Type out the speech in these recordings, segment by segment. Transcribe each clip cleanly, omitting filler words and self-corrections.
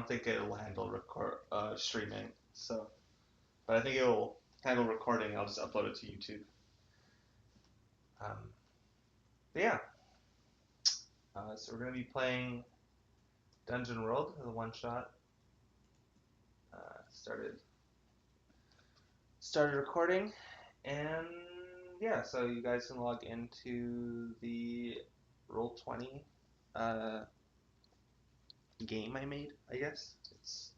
don't think it'll handle streaming. So, but I think it'll handle recording. I'll just upload it to YouTube. Um, but yeah, so we're gonna be playing Dungeon World, the one shot. Started recording, and yeah, so you guys can log into the Roll20 uh, game I made. I guess it's.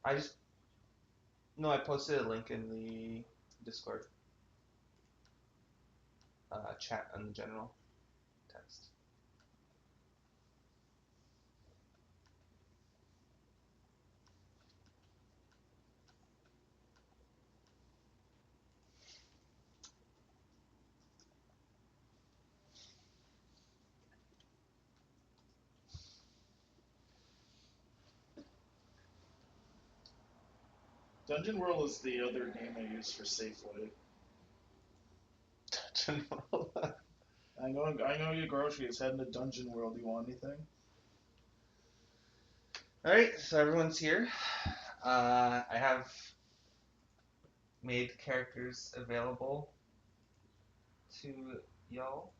I just no, I posted a link in the Discord chat on the general text. Dungeon World is the other name I use for Safeway. General. I know your groceries. Heading to Dungeon World. You want anything? All right, so everyone's here. I have made characters available to y'all.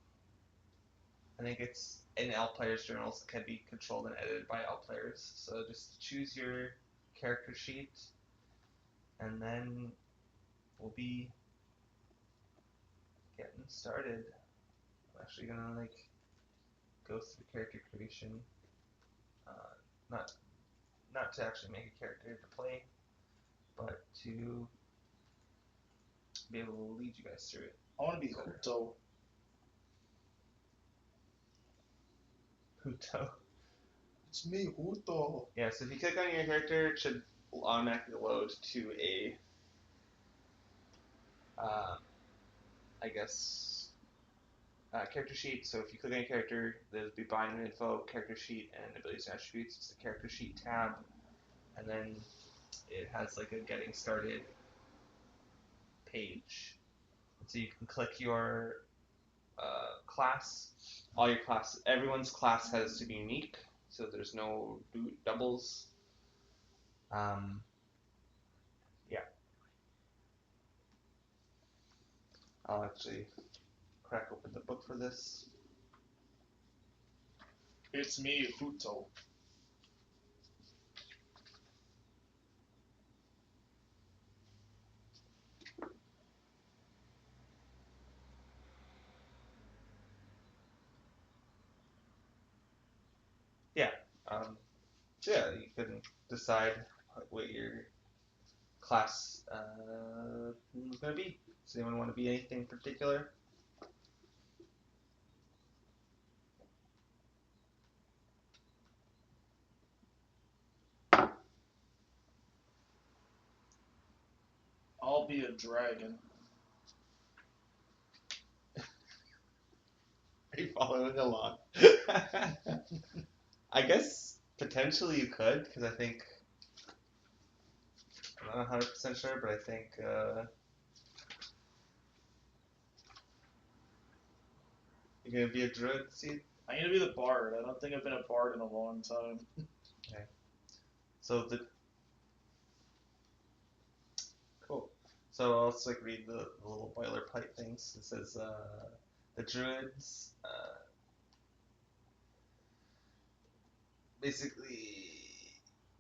I think it's in all players' journals can be controlled and edited by all players. So just choose your character sheet, and then we'll be getting started. I'm actually gonna go through character creation, uh, not not to actually make a character to play, but to be able to lead you guys through it. I want to be Huto. Huto. It's me, Huto. Yeah, so if you click on your character, it should automatically load to a, uh, I guess, character sheet. So if you click on your character, there'll be binary info, character sheet, and abilities and attributes. It's the character sheet tab, and then it has like a getting started page. And so you can click your class. All your class, everyone's class has to be unique, so there's no doubles. Um, yeah, I'll actually crack open the book for this. It's me, Huto. Yeah. So yeah, you can decide what your class is going to be. Does anyone want to be anything particular? I'll be a dragon. Are you following along? I guess potentially you could, because I think I'm not 100% sure, but I think you're gonna be a druid seed. I'm gonna be the bard. I don't think I've been a bard in a long time. Okay. So the cool. So I'll just read the little boilerplate things. It says the druids basically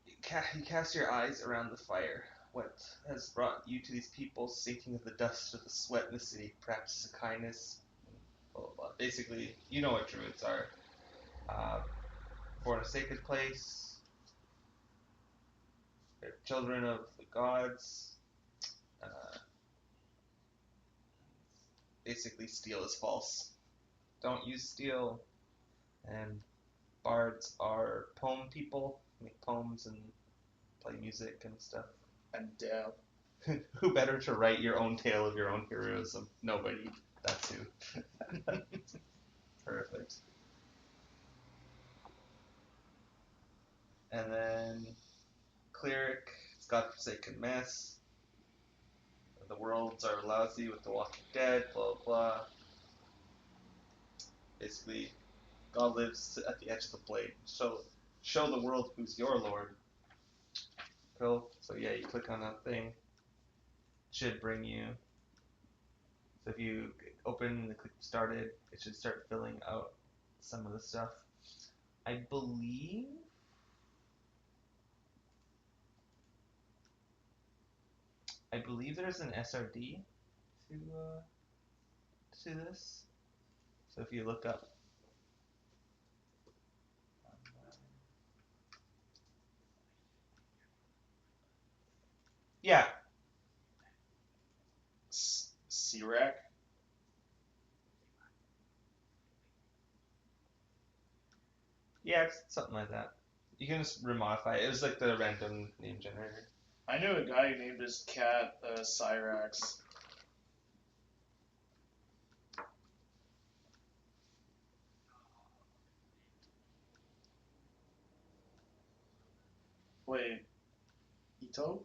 you cast your eyes around the fire. What has brought you to these people, sinking of the dust of the sweat in the city? Perhaps it's a kindness. Blah, blah, blah. Basically, you know what druids are. Uh, born a sacred place. They're children of the gods. Uh, basically, steel is false. Don't use steel. And bards are poem people, make poems and play music and stuff. And dab. Who better to write your own tale of your own heroism? Nobody. That's who. Perfect. And then cleric, it's godforsaken mess. The worlds are lousy with the Walking Dead. Blah blah. Basically, God lives at the edge of the blade. So show the world who's your lord. Cool. So yeah, you click on that thing. It should bring you. So if you open and click started, it should start filling out some of the stuff. I believe. I believe there's an SRD to this. So if you look up. Yeah. C-Rack? Yeah, it's something like that. You can just remodify it. It was like the random name generator. I knew a guy who named his cat Cyrax. Wait, Ito?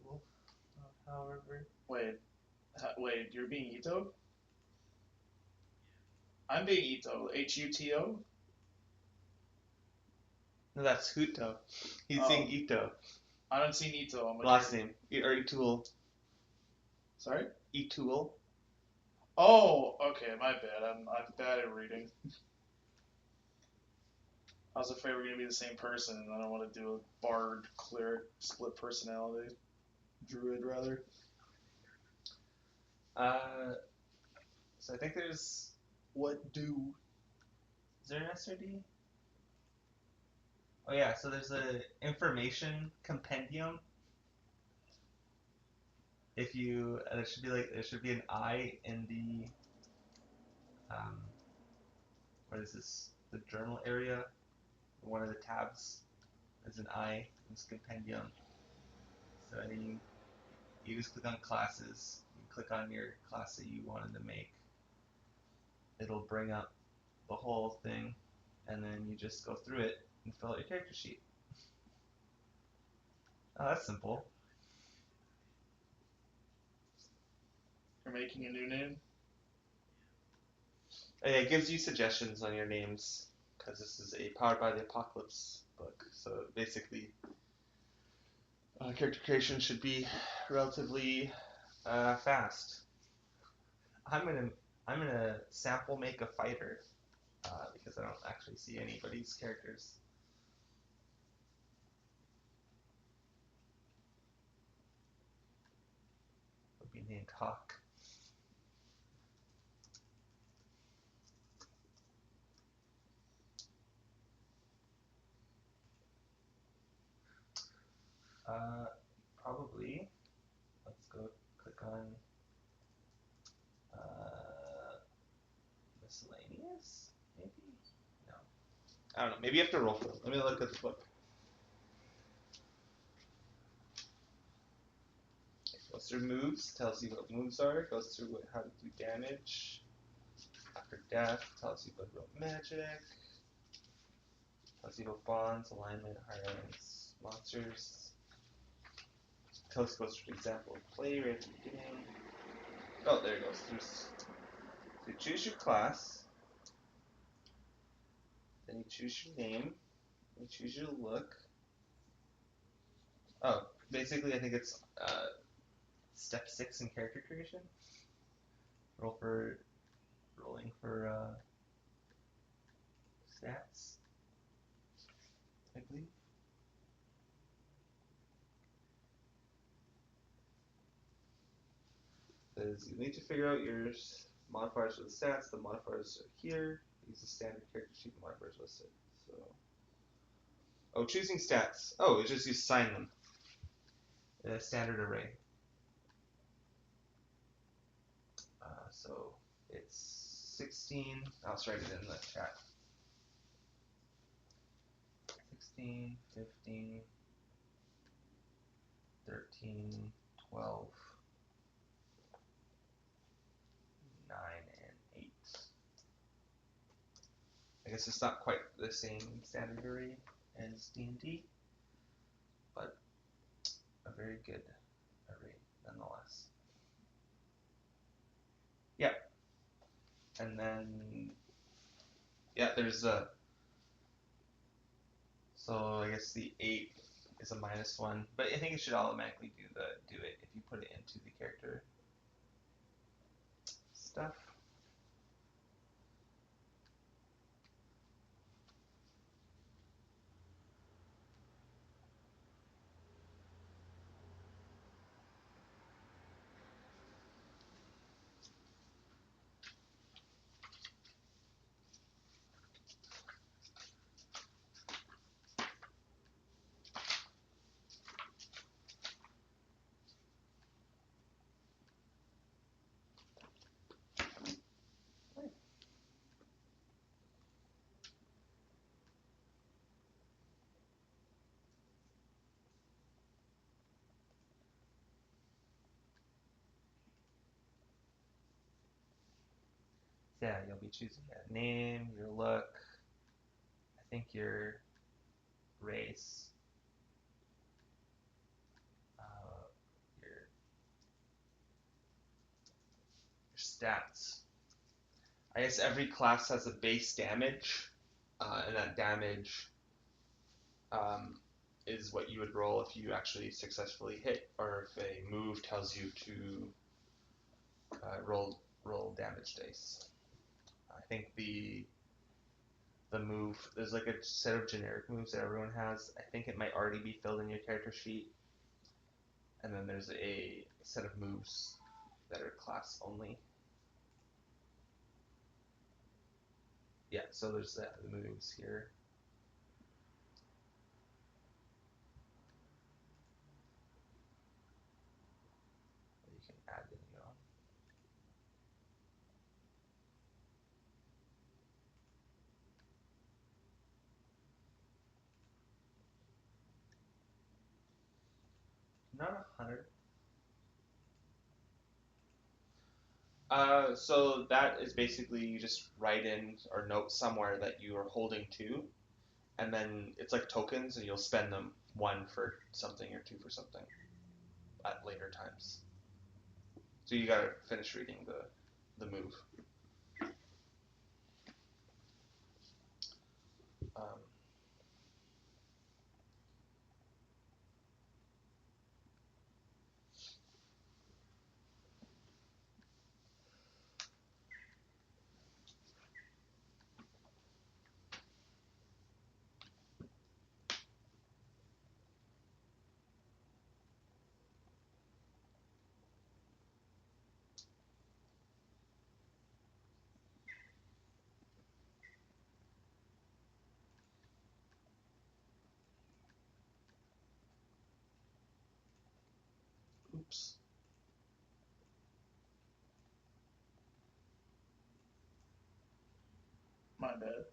Tool, however. Wait, you're being Ito? I'm being Ito. Huto? No, that's Huto. He's saying Oh, Ito. I don't see Ito. I'm Last name. Or Etool. Sorry? Etool. Oh, okay, my bad. I'm bad at reading. I was afraid we are gonna be the same person, and I don't want to do a bard cleric split personality. Druid rather. Uh, so I think there's. What do? Is there an SRD? Oh yeah, so there's a information compendium. If you, there should be there should be an I in the, um, what is this? The journal area. One of the tabs is an I in this compendium. So you just click on classes. You click on your class that you wanted to make. It'll bring up the whole thing, and then you just go through it and fill out your character sheet. Oh, that's simple. You're making a new name? Oh, yeah, it gives you suggestions on your names because this is a Powered by the Apocalypse book. So basically, character creation should be relatively fast. I'm gonna I'm gonna sample make a fighter because I don't actually see anybody's characters. Would be named Hawk. Uh, Probably. Let's go click on uh, miscellaneous. Maybe no. I don't know. Maybe you have to roll for them. Let me look at the book. Goes through moves, tells you what moves are, goes through how to do damage. After death, tells you about magic, tells you about bonds, alignment, hierarchies, monsters. Goes through an example of play right at the beginning. Oh, there it goes. So you choose your class, then you choose your name, you choose your look. Oh, basically I think it's step 6 in character creation. Rolling for stats, I believe. Says you need to figure out your modifiers for the stats. The modifiers are here. Use the standard character sheet modifiers listed. So, oh, choosing stats. Oh, it's just you assign them. A standard array. So it's 16. I'll just write it in the chat. 16, 15, 13, 12, 9, and 8. I guess it's not quite the same standard array as D&D, but a very good array nonetheless. Yep. And then, yeah, there's So I guess the 8 is a -1, but I think it should automatically do it if you put it into the character stuff. Yeah, you'll be choosing a name, your look, I think your race, your stats. I guess every class has a base damage, and that damage um, is what you would roll if you actually successfully hit, or if a move tells you to roll damage dice. I think the move there's like a set of generic moves that everyone has. I think it might already be filled in your character sheet, and then there's a set of moves that are class only. Yeah, so there's the moves here. You can add in your own. Not 100. So that is basically you just write in or note somewhere that you are holding two, and then it's like tokens, and you'll spend them, one for something or two for something at later times. So you gotta finish reading the move. Um, oops. My bad.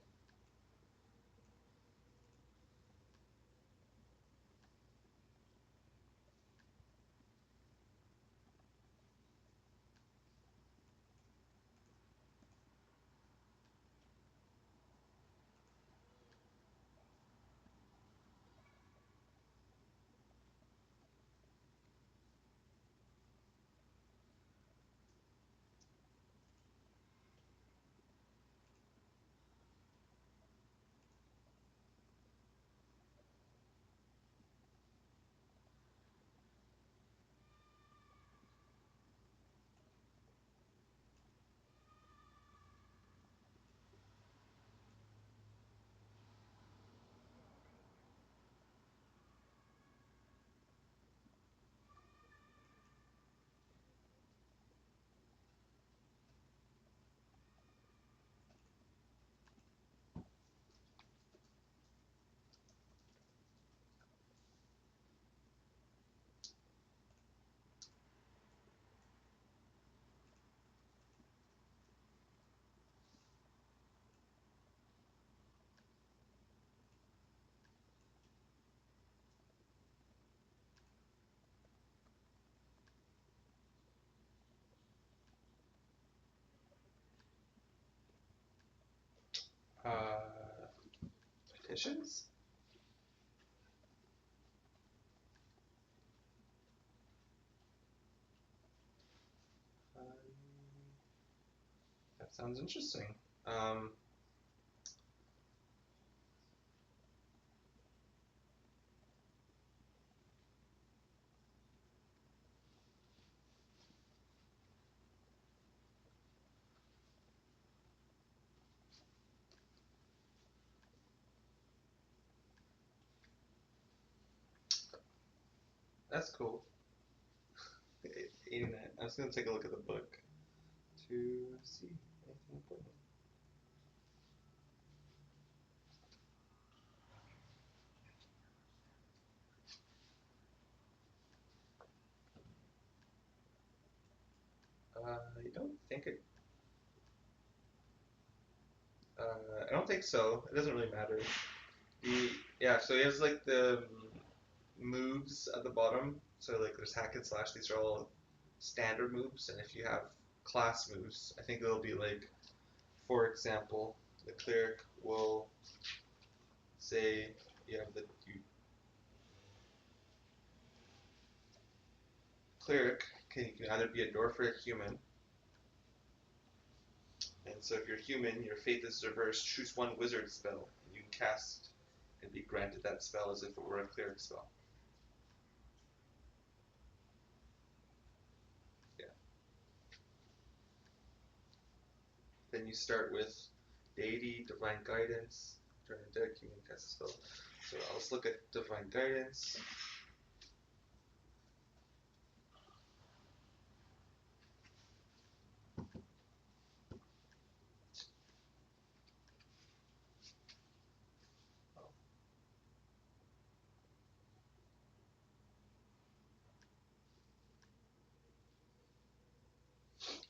Uh, Petitions? Um, that sounds interesting. Um, That's cool. 89. I was gonna take a look at the book to see anything important. I don't think it. I don't think so. It doesn't really matter. The Yeah, so he has like the moves at the bottom. So like there's hack and slash. These are all standard moves, and if you have class moves, I think it'll be like, for example, the cleric will say you have the cleric you can either be a dwarf or a human. And so if you're human, your faith is reversed. Choose one wizard spell, and you can cast and be granted that spell as if it were a cleric spell. Yeah. Then you start with deity, divine guidance. Turn a deck, you can cast a spell. So let's look at divine guidance.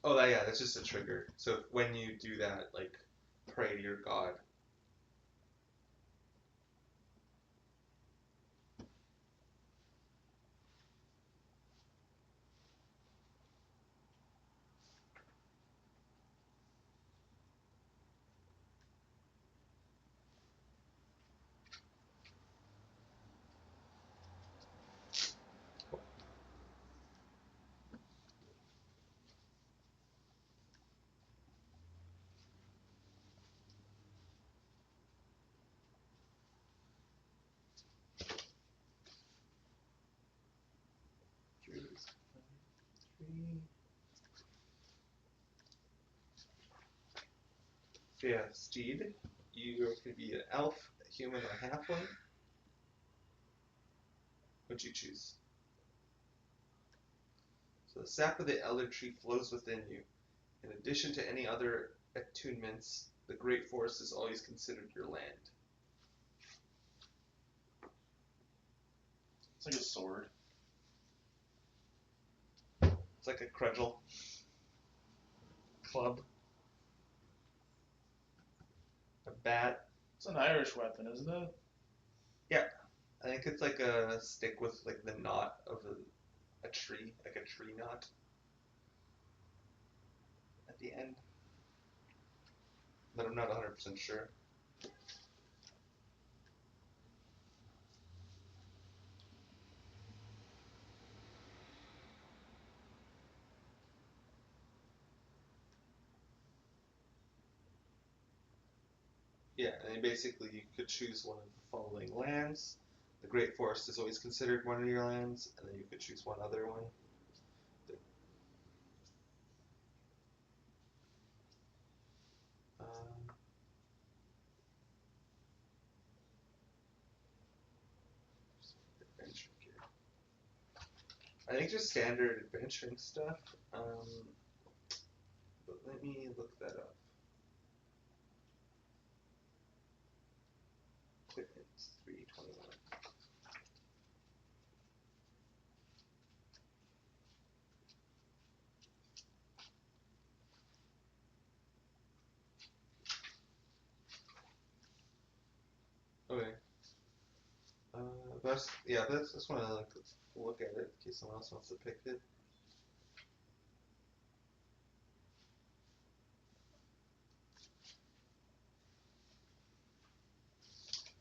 Oh, yeah, that's just a trigger. So when you do that, like, pray to your god. Three. So yeah, steed. You could be an elf, a human, or halfling. What'd you choose? So the sap of the elder tree flows within you. In addition to any other attunements, the great forest is always considered your land. It's like a sword. It's like a cudgel. Club. A bat. It's an Irish weapon, isn't it? Yeah. I think it's like a stick with like the knot of a tree, like a tree knot at the end. But I'm not 100% sure. Yeah, and basically you could choose one of the following lands. The Great Forest is always considered one of your lands, and then you could choose one other one. Um, adventure gear. I think just standard adventuring stuff. But let me look that up. Equipment 321. Okay. That's just want to like look at it in case someone else wants to pick it.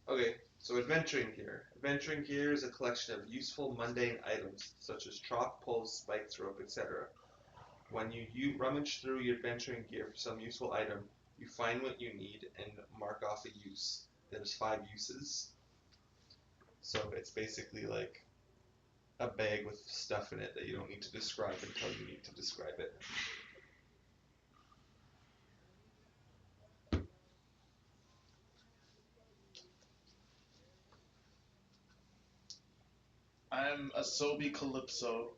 Okay, so adventuring gear. Adventuring gear is a collection of useful mundane items such as chalk, poles, spikes, rope, etc. When you rummage through your adventuring gear for some useful item, you find what you need and mark off a use. There's 5 uses. So it's basically like a bag with stuff in it that you don't need to describe until you need to describe it. I'm Asobi Calypso.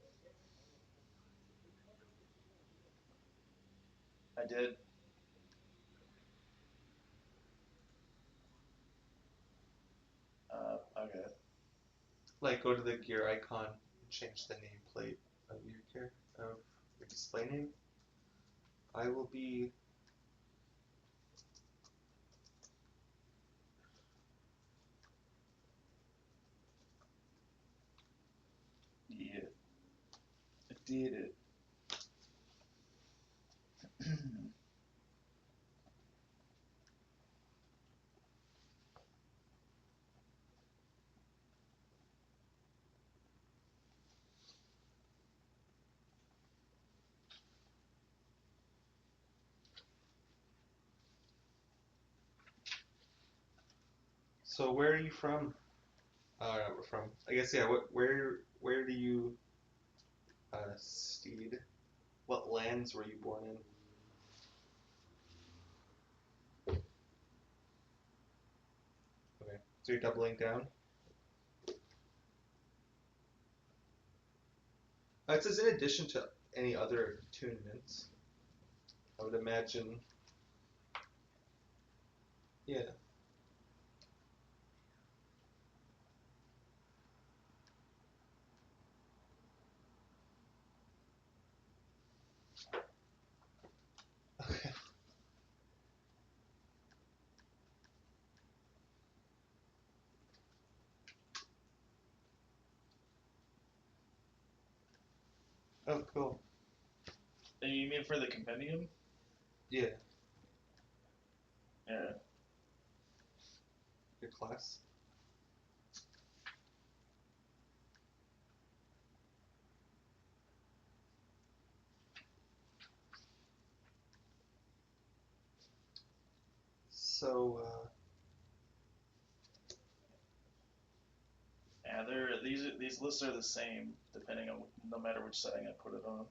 I did. Okay. Like, go to the gear icon and change the nameplate of of your display name. I will be. Yeah, I did it. So where are you from? We're from. I guess yeah. Where do you, Steed? What lands were you born in? Okay, so you're doubling down. It says in addition to any other attunements. I would imagine. Yeah. Okay. Oh, cool. You mean for the compendium? Yeah. Yeah. Your class. So, Yeah, these lists are the same depending on no matter which setting I put it on.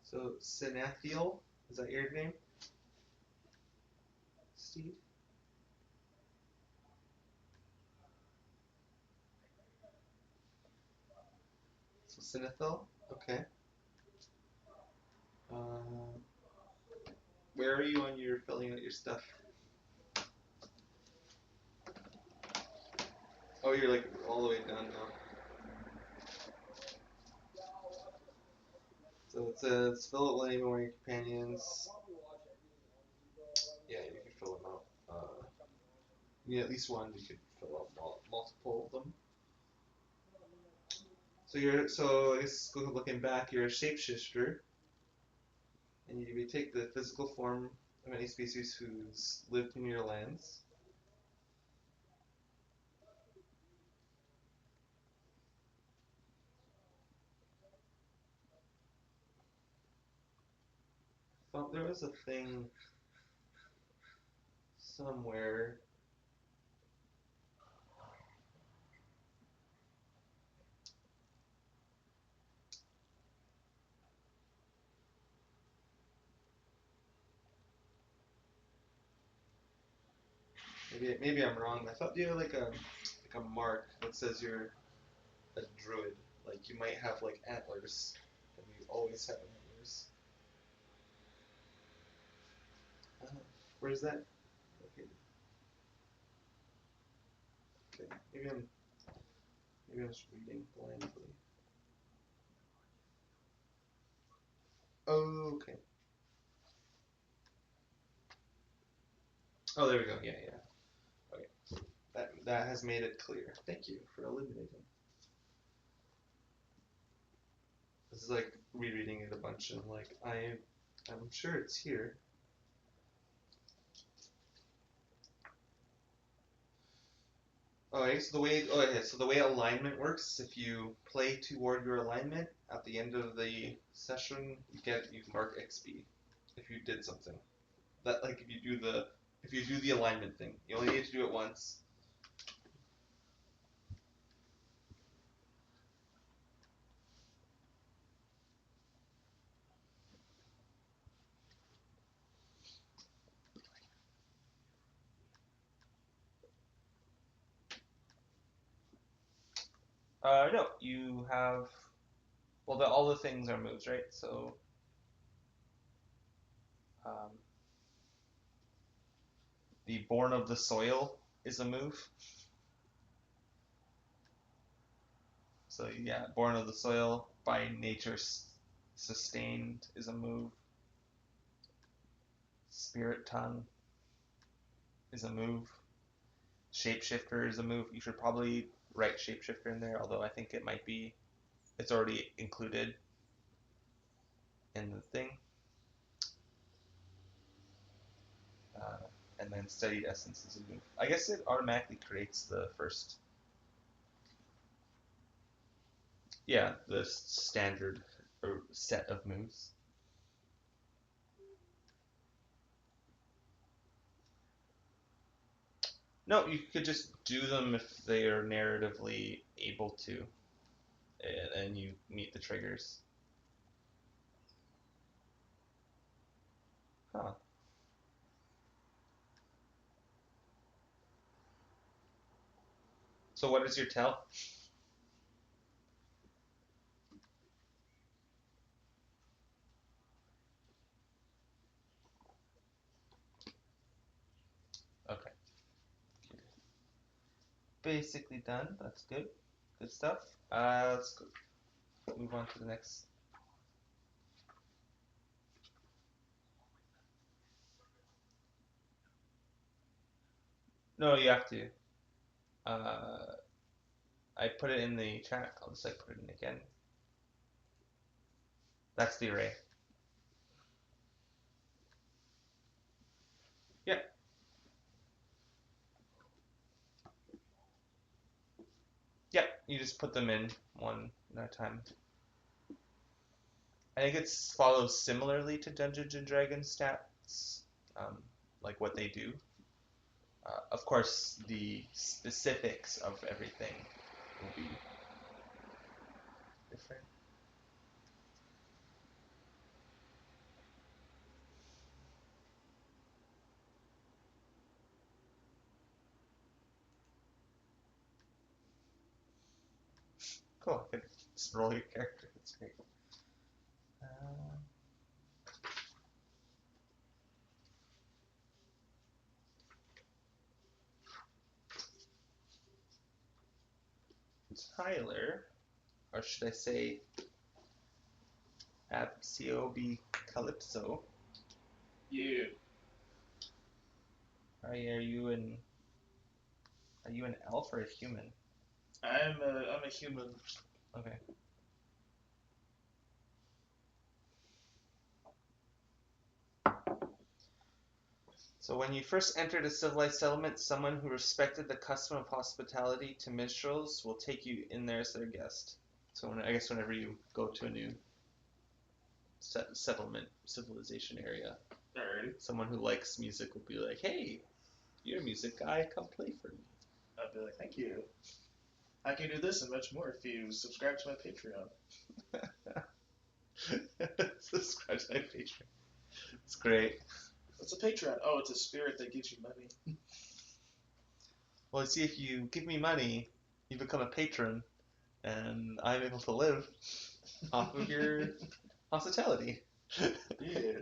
so Sinathiel, is that your name, Steve? So Sinethil. Okay. Um, where are you on your filling out your stuff? Oh, you're like all the way down now. So it says fill out name and one of your companions. Yeah, you can fill them out. You need at least one. You could fill out multiple of them. So I guess looking back, you're a shapeshifter, and you may take the physical form of any species who's lived in your lands. I thought there was a thing somewhere. Maybe I'm wrong. I thought you had like a mark that says you're a druid. Like you might have like antlers, and you always have antlers. Uh, where's that located? Okay, maybe I'm just reading blindly. Oh, okay. Oh, there we go. Yeah, yeah. Okay. That has made it clear. Thank you for illuminating. This is like rereading it a bunch and like I'm sure it's here. Okay, so the way alignment works, if you play toward your alignment at the end of the session, you mark XP if you did something. That like if you do the alignment thing, you only need to do it once. No, you have. Well, all the things are moves, right? So, um, the Born of the Soil is a move. So yeah, Born of the Soil, by nature sustained is a move. Spirit Tongue is a move. Shapeshifter is a move. You should probably write Shapeshifter in there, although I think it might be, it's already included in the thing. Uh, and then Studied Essence is a move. I guess it automatically creates the first, yeah, the standard or set of moves. No, you could just do them if they are narratively able to, and you meet the triggers. Huh. So what is your tell? Okay. Basically done. That's good. Good stuff. Let's go, move on to the next. No, you have to. Uh, I put it in the chat. I'll just like put it in again. That's the array. Yep. Yep. You just put them in one at a time. I think it follows similarly to Dungeons and Dragons stats, like what they do. Of course, the specifics of everything will be different. Cool. I can just roll your character. That's great. Uh, Tyler, or should I say Abciobi Calypso? Yeah. Are you an elf or a human? I'm a human. Okay. So when you first entered a civilized settlement, someone who respected the custom of hospitality to minstrels will take you in there as their guest. So I guess whenever you go to a new settlement, civilization area, Alrighty. someone who likes music will be like, "Hey, you're a music guy. Come play for me." I'd be like, thank you. I can do this and much more if you subscribe to my Patreon. Subscribe to my Patreon. It's great. What's a Patreon? Oh, it's a spirit that gives you money. Well, see, if you give me money, you become a patron, and I'm able to live off of your hospitality. Yeah.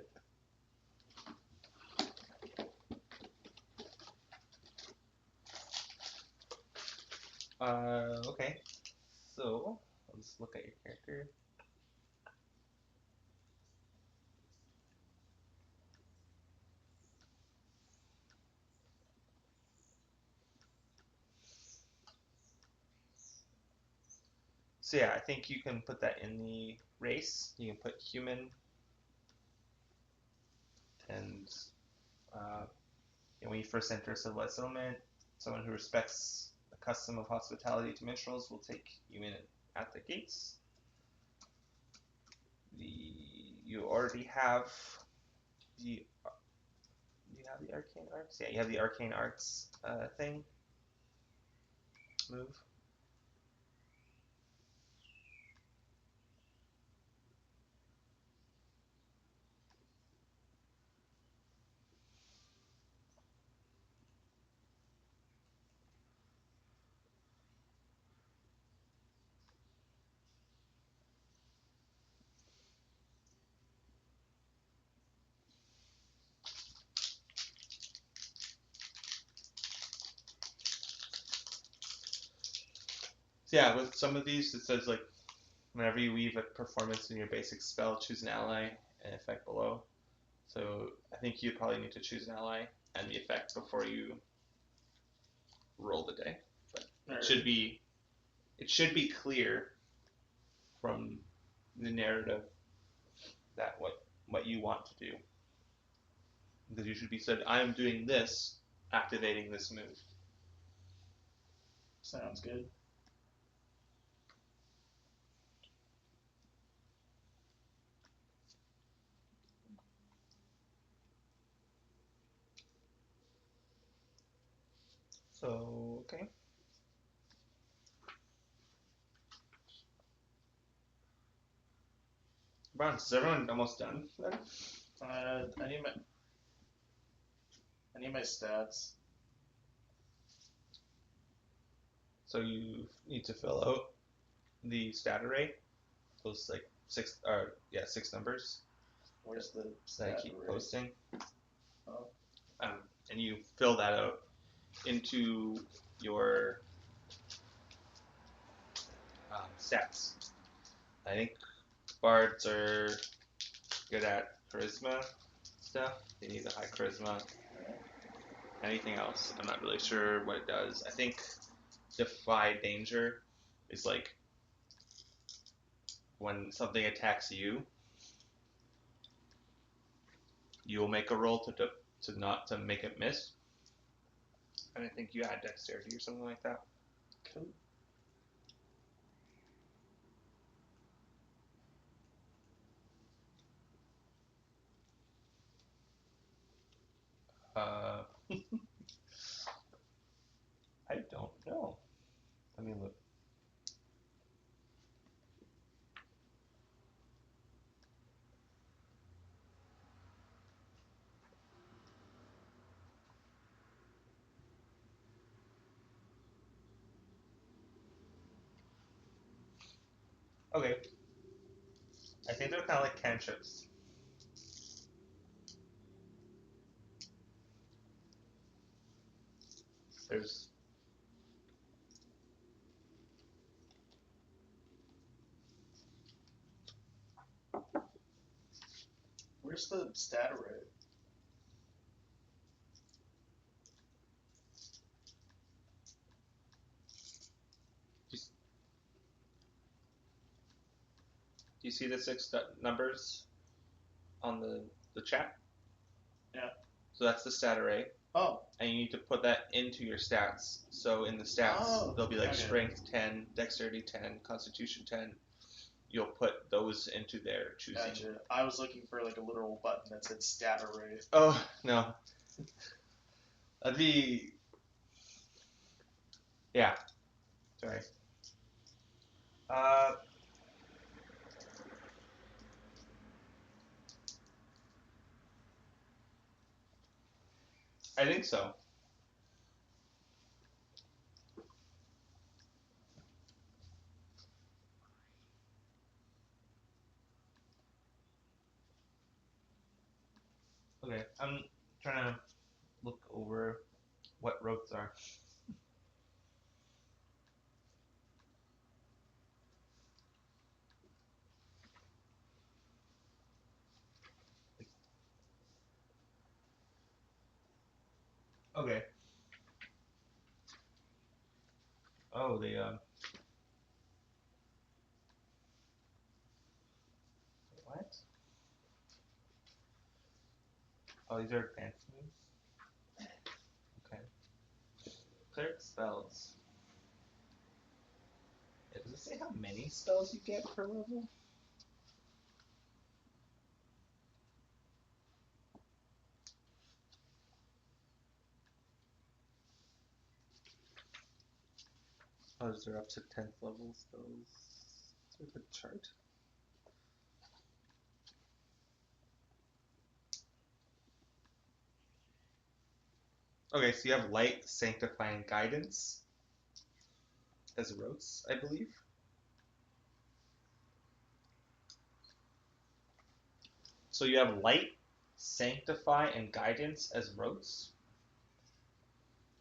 Okay. So, let's look at your character. So yeah, I think you can put that in the race. You can put human and uh, when you first enter a civilized settlement, someone who respects the custom of hospitality to minstrels will take you in at the gates. You already have the you have the arcane arts. Yeah, you have the arcane arts thing move. So yeah, with some of these, it says like whenever you weave a performance in your basic spell, choose an ally and effect below. So I think you probably need to choose an ally and the effect before you roll the day. But it should be clear from the narrative that what you want to do. Because you should be said, I'm doing this, activating this move. Sounds good. So okay. Bronze, is everyone almost done then? I need my stats. So you need to fill out the stat array. Those like six numbers Where's the that I stat keep array? posting. Oh. And you fill that out into your stats. I think bards are good at charisma stuff. They need a high charisma. Anything else, I'm not really sure what it does. I think defy danger is like when something attacks you, you'll make a roll to make it miss. And I think you add dexterity or something like that. Cool. Uh, I don't know. Let me look. Okay. I think they're kind of like cantrips. There's Where's the stat array? just do you see the six numbers on the chat? Yeah. So that's the stat array. Oh. And you need to put that into your stats. So in the stats, they'll be like strength 10, dexterity 10, constitution 10. You'll put those into their choosing. Gotcha. I was looking for like a literal button that said stat array. Oh, no. That'd be. Yeah. Sorry. I think so. Okay, I'm trying to look over what rotes are. Okay. Oh, what? Oh, these are advanced moves? Okay. Cleric spells. Yeah, does it say how many spells you get per level? Oh, is there up to 10th level spells? Is there a chart? Okay, so you have light, sanctifying guidance as rotes, I believe. So you have light, sanctify, and guidance as rotes.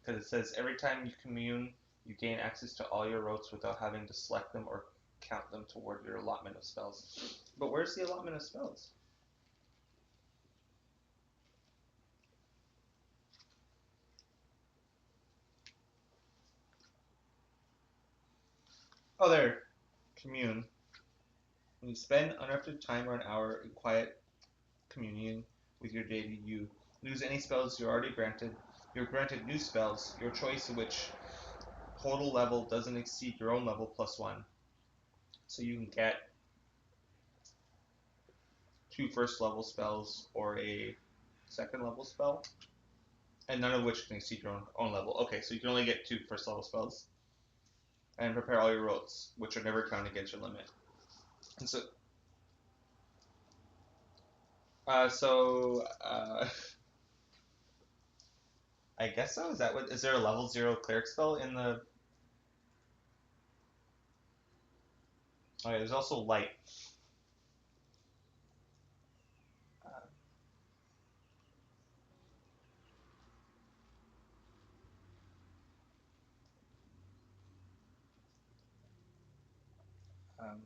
Because it says every time you commune You gain access to all your rotes without having to select them or count them toward your allotment of spells. But where's the allotment of spells? Oh, there. Commune. When you spend uninterrupted time or an hour in quiet communion with your deity, you lose any spells you're already granted. You're granted new spells, your choice of which total level doesn't exceed your own level plus one. So you can get 2 first level spells or a second level spell, and none of which can exceed your own level. Okay, so you can only get 2 first level spells, and prepare all your rotes, which are never counted against your limit. And so, I guess so. Is that what? Is there a level 0 cleric spell in the? Okay, there's also light. Um,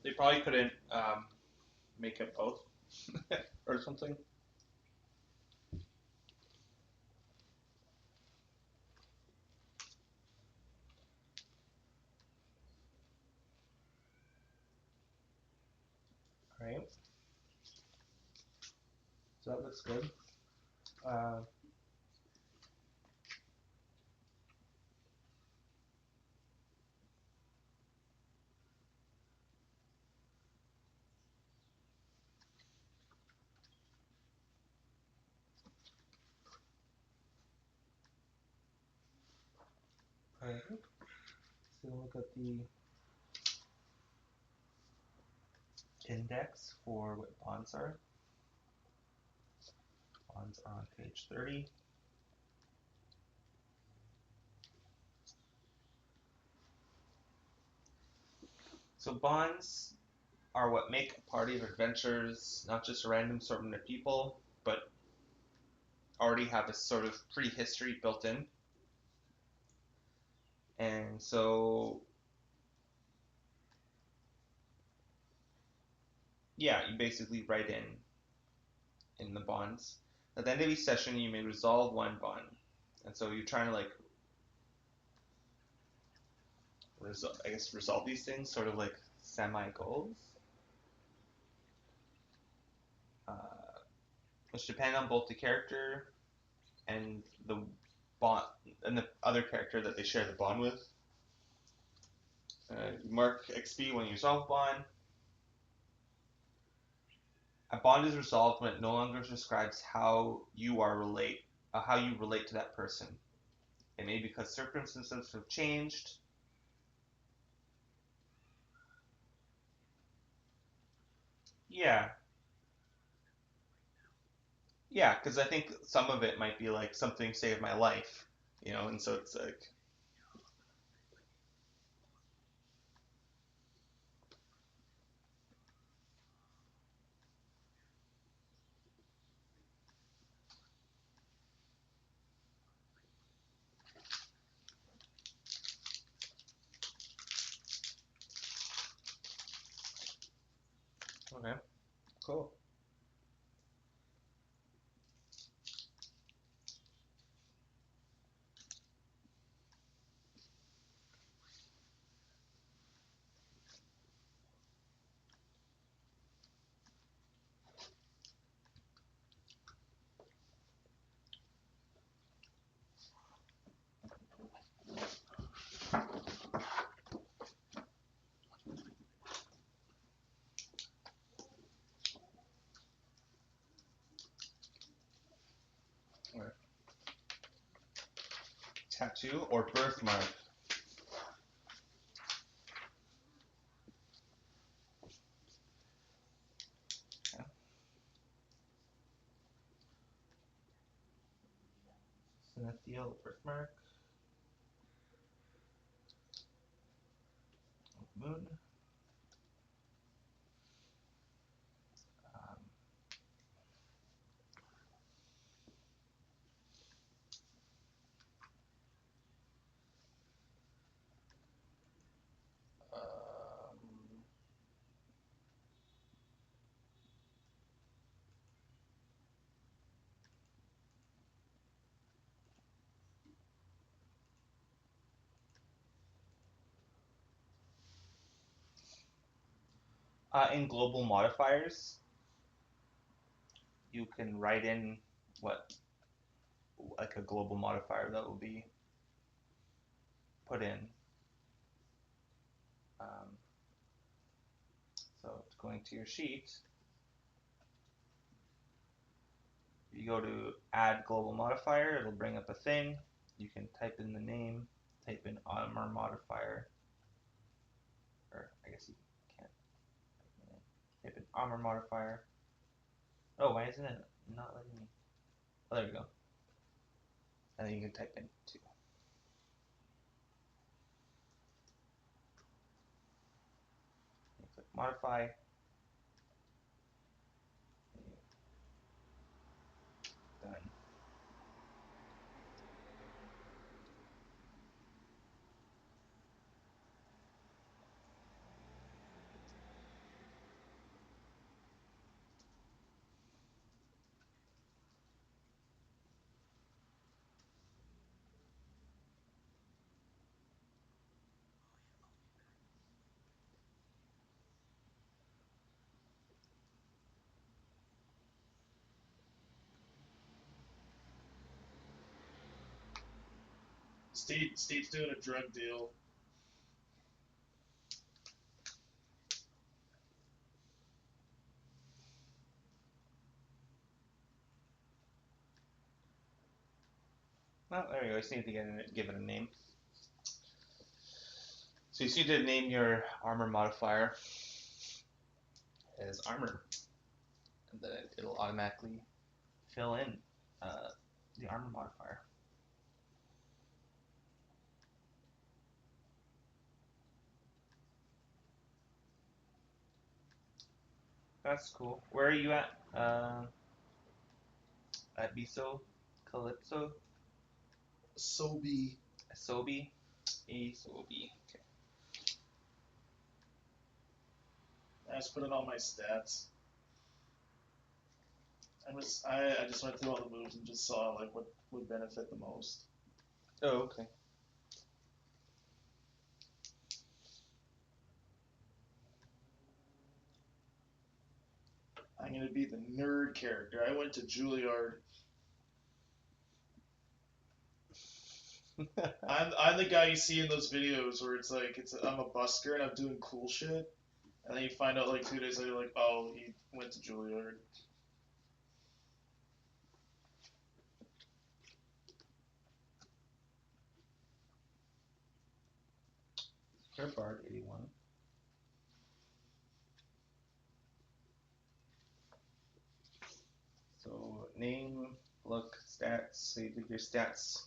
they probably couldn't make it both or something. All right. So that looks good. Uh, all right. So look at the index for what bonds are. Bonds are on page 30. So bonds are what make a party of adventurers not just a random assortment of people, but already have a sort of prehistory built in. And so, yeah, you basically write in the bonds. At the end of each session, you may resolve one bond. And so you're trying to like, I guess, resolve these things, sort of like semi-goals, uh, which depend on both the character and the bond and the other character that they share the bond with. You mark XP when you resolve bond. A bond is resolved when it no longer describes how you relate to that person. It may be because circumstances have changed. Yeah, yeah, because I think some of it might be like something saved my life, and so it's like, okay, cool. All right. Tattoo or birthmark. Okay. Synethial birthmark. Moon. Um, In global modifiers, you can write in what like a global modifier that will be put in. Um, so going to your sheet, you go to add global modifier, it'll bring up a thing. You can type in the name, type in armor modifier, or I guess you can't type in armor modifier. Oh, why isn't it not letting me? Oh, there we go. And then you can type in 2. You click modify. Done. Steve's doing a drug deal. Oh, there we go. You just need to give it a name. So you just need to name your armor modifier as armor, and then it'll automatically fill in the armor modifier. That's cool. Where are you at? At Biso, Calypso, Sobe. Asobi, Asobi. Okay. I just put in all my stats. I just went through all the moves and just saw like what would benefit the most. Oh, okay. I'm gonna be the nerd character. I went to Juilliard. I'm the guy you see in those videos where it's like I'm a busker and I'm doing cool shit, and then you find out like 2 days later like, oh, he went to Juilliard. Bard 81. So name, look, stats. So you did your stats.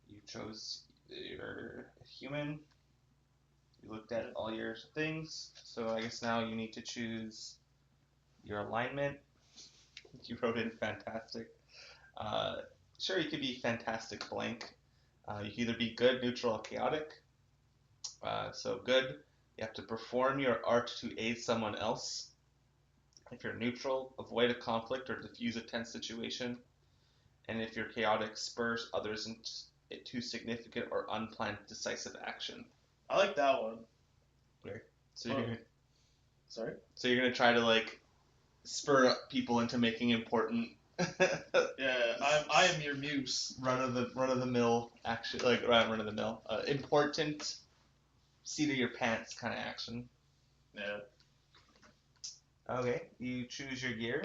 You chose your human. You looked at all your things. So I guess now you need to choose your alignment. You wrote in fantastic. Uh, sure, you could be fantastic blank. You can either be good, neutral, or chaotic. So good, you have to perform your art to aid someone else. If you're neutral, avoid a conflict or diffuse a tense situation. And if you're chaotic, spurs others into significant or unplanned decisive action. I like that one. Okay. So you're Sorry? so you're gonna try to like spur people into making important Yeah, I am your muse. run of the mill action, like run of the mill, important seat of your pants kind of action. Yeah. Okay, you choose your gear.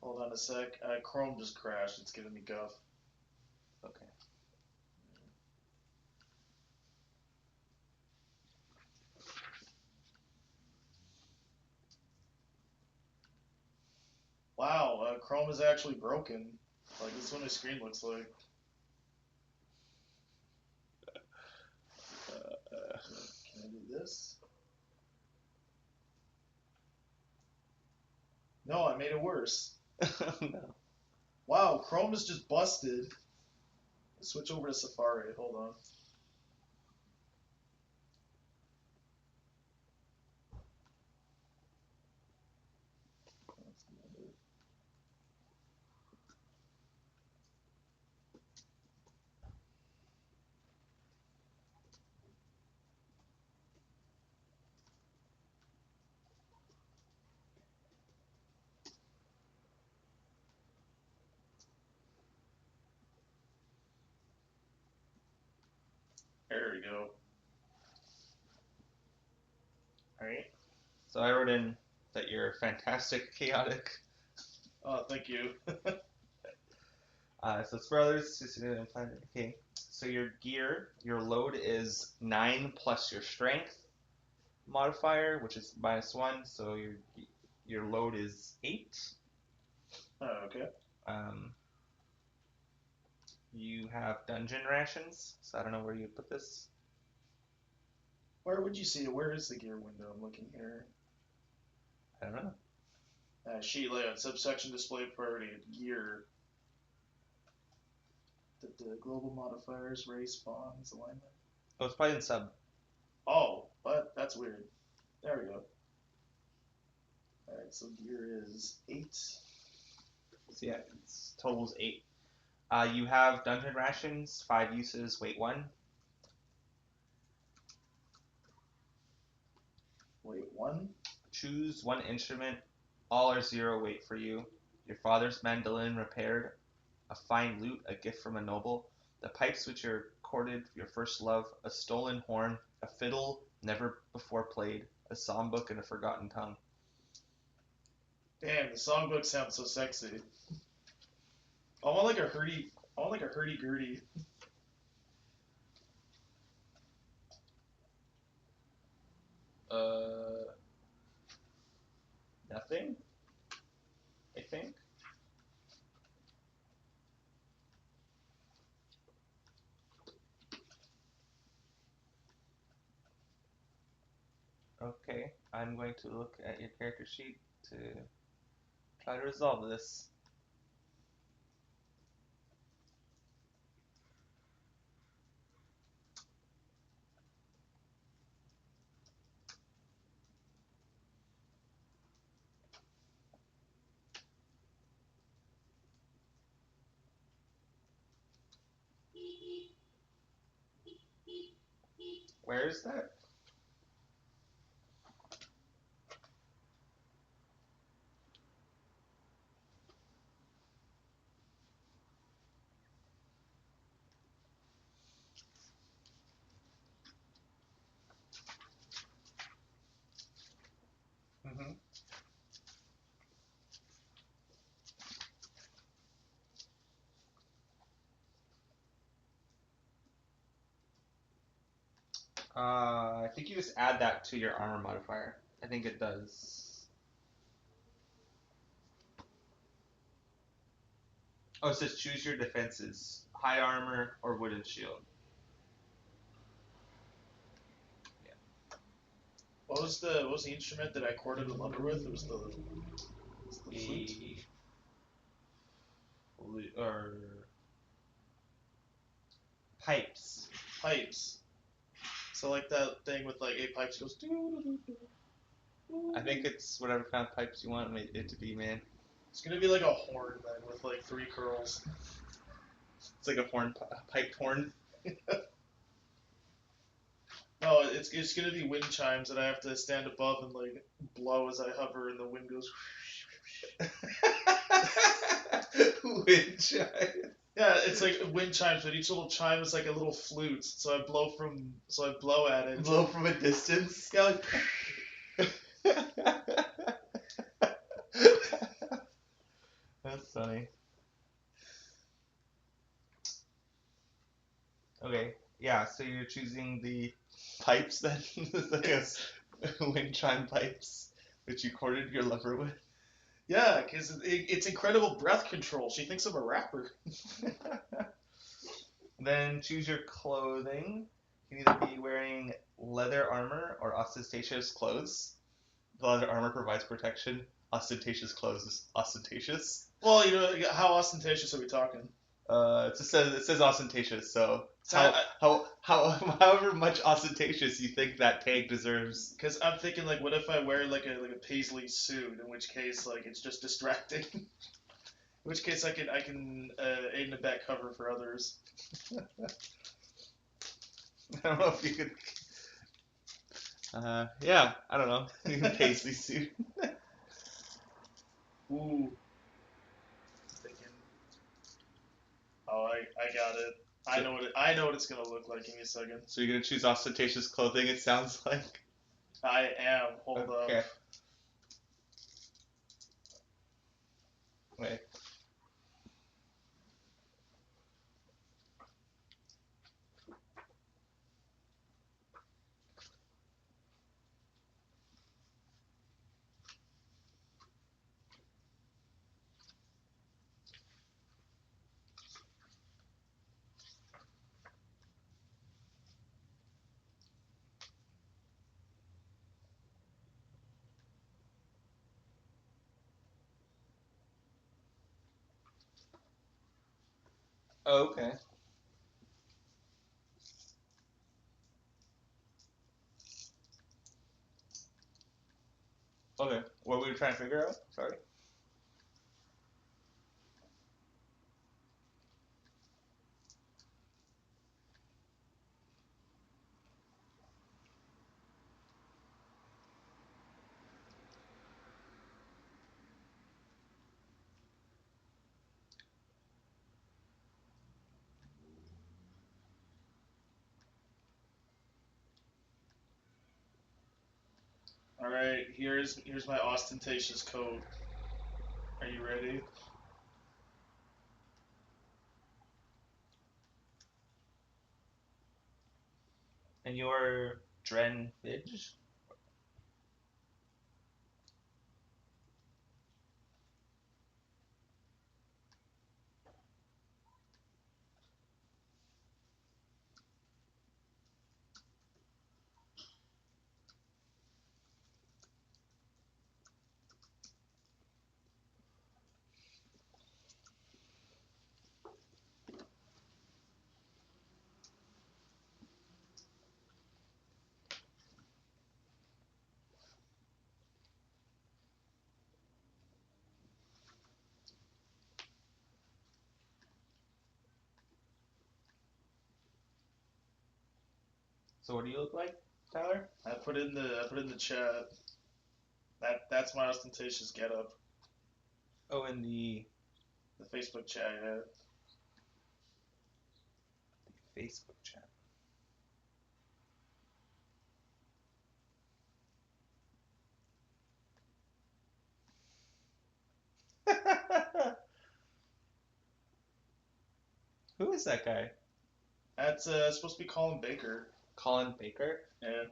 Hold on a sec. Chrome just crashed. It's giving me guff. Okay. Wow, Chrome is actually broken. Like, this is what my screen looks like. Can I do this? No, I made it worse. No. Wow, Chrome is just busted. Switch over to Safari. Hold on. There we go. All right. So I wrote in that you're fantastic, chaotic. Oh, thank you. So it's for others. Okay. So your gear, your load is 9 plus your strength modifier, which is -1. So your load is 8. Oh, okay. Um, you have dungeon rations. So I don't know where you put this. Where would you see it? Where is the gear window? I'm looking here. I don't know. Sheet layout, subsection display priority, gear. The global modifiers, race, bonds, alignment. Oh, it's probably in sub. Oh, but that's weird. There we go. Alright, so gear is 8. So yeah, it's totals 8. You have dungeon rations, 5 uses, weight 1. Wait, 1? Choose one instrument. All are 0 weight for you. Your father's mandolin repaired. A fine lute, a gift from a noble. The pipes which are courted, your first love. A stolen horn. A fiddle never before played. A songbook and a forgotten tongue. Damn, the songbook sounds so sexy. I want like a hurdy-gurdy. Nothing, I think. Okay, I'm going to look at your character sheet to try to resolve this. Where is that? Mm-hmm. I think you just add that to your armor modifier. I think it does. Oh, it says choose your defenses: high armor or wooden shield. Yeah. What was the instrument that I courted a lover with? It was the flute. Or pipes. Pipes. So like that thing with like 8 pipes goes. I think it's whatever kind of pipes you want it to be, man. It's gonna be like a horn then with like 3 curls. It's like a piped horn. No, it's gonna be wind chimes that I have to stand above and like blow as I hover, and the wind goes. Wind chime. Yeah, it's like wind chimes, but each little chime is like a little flute. So I blow at it. Blow from a distance. Yeah, like, That's funny. Okay, yeah, so you're choosing the pipes then? Like wind chime pipes, which you courted your lover with? yeah, because it's incredible breath control. She thinks I'm a rapper. Then choose your clothing. You can either be wearing leather armor or ostentatious clothes. The leather armor provides protection. Ostentatious clothes is ostentatious. Well, how ostentatious are we talking? It says ostentatious, so So I, however much ostentatious you think that tag deserves. Because I'm thinking like, what if I wear like a paisley suit? In which case, like, it's just distracting. In which case, I can aid and abet cover for others. I don't know if you could. Yeah, I don't know. You can paisley suit. Ooh, thinking. Oh, I got it. I know what it's gonna look like. Give me a second. So you're gonna choose ostentatious clothing. It sounds like. I am. Hold up. Okay. Wait. Oh, okay. Okay. What were we trying to figure out? Sorry. All right. Here's my ostentatious coat. Are you ready? And your Dren Vidge? So what do you look like, Tyler? I put in the chat. That's my ostentatious getup. Oh, in the The Facebook chat. Yeah. Facebook chat. Who is that guy? That's supposed to be Colin Baker. Colin Baker Yeah.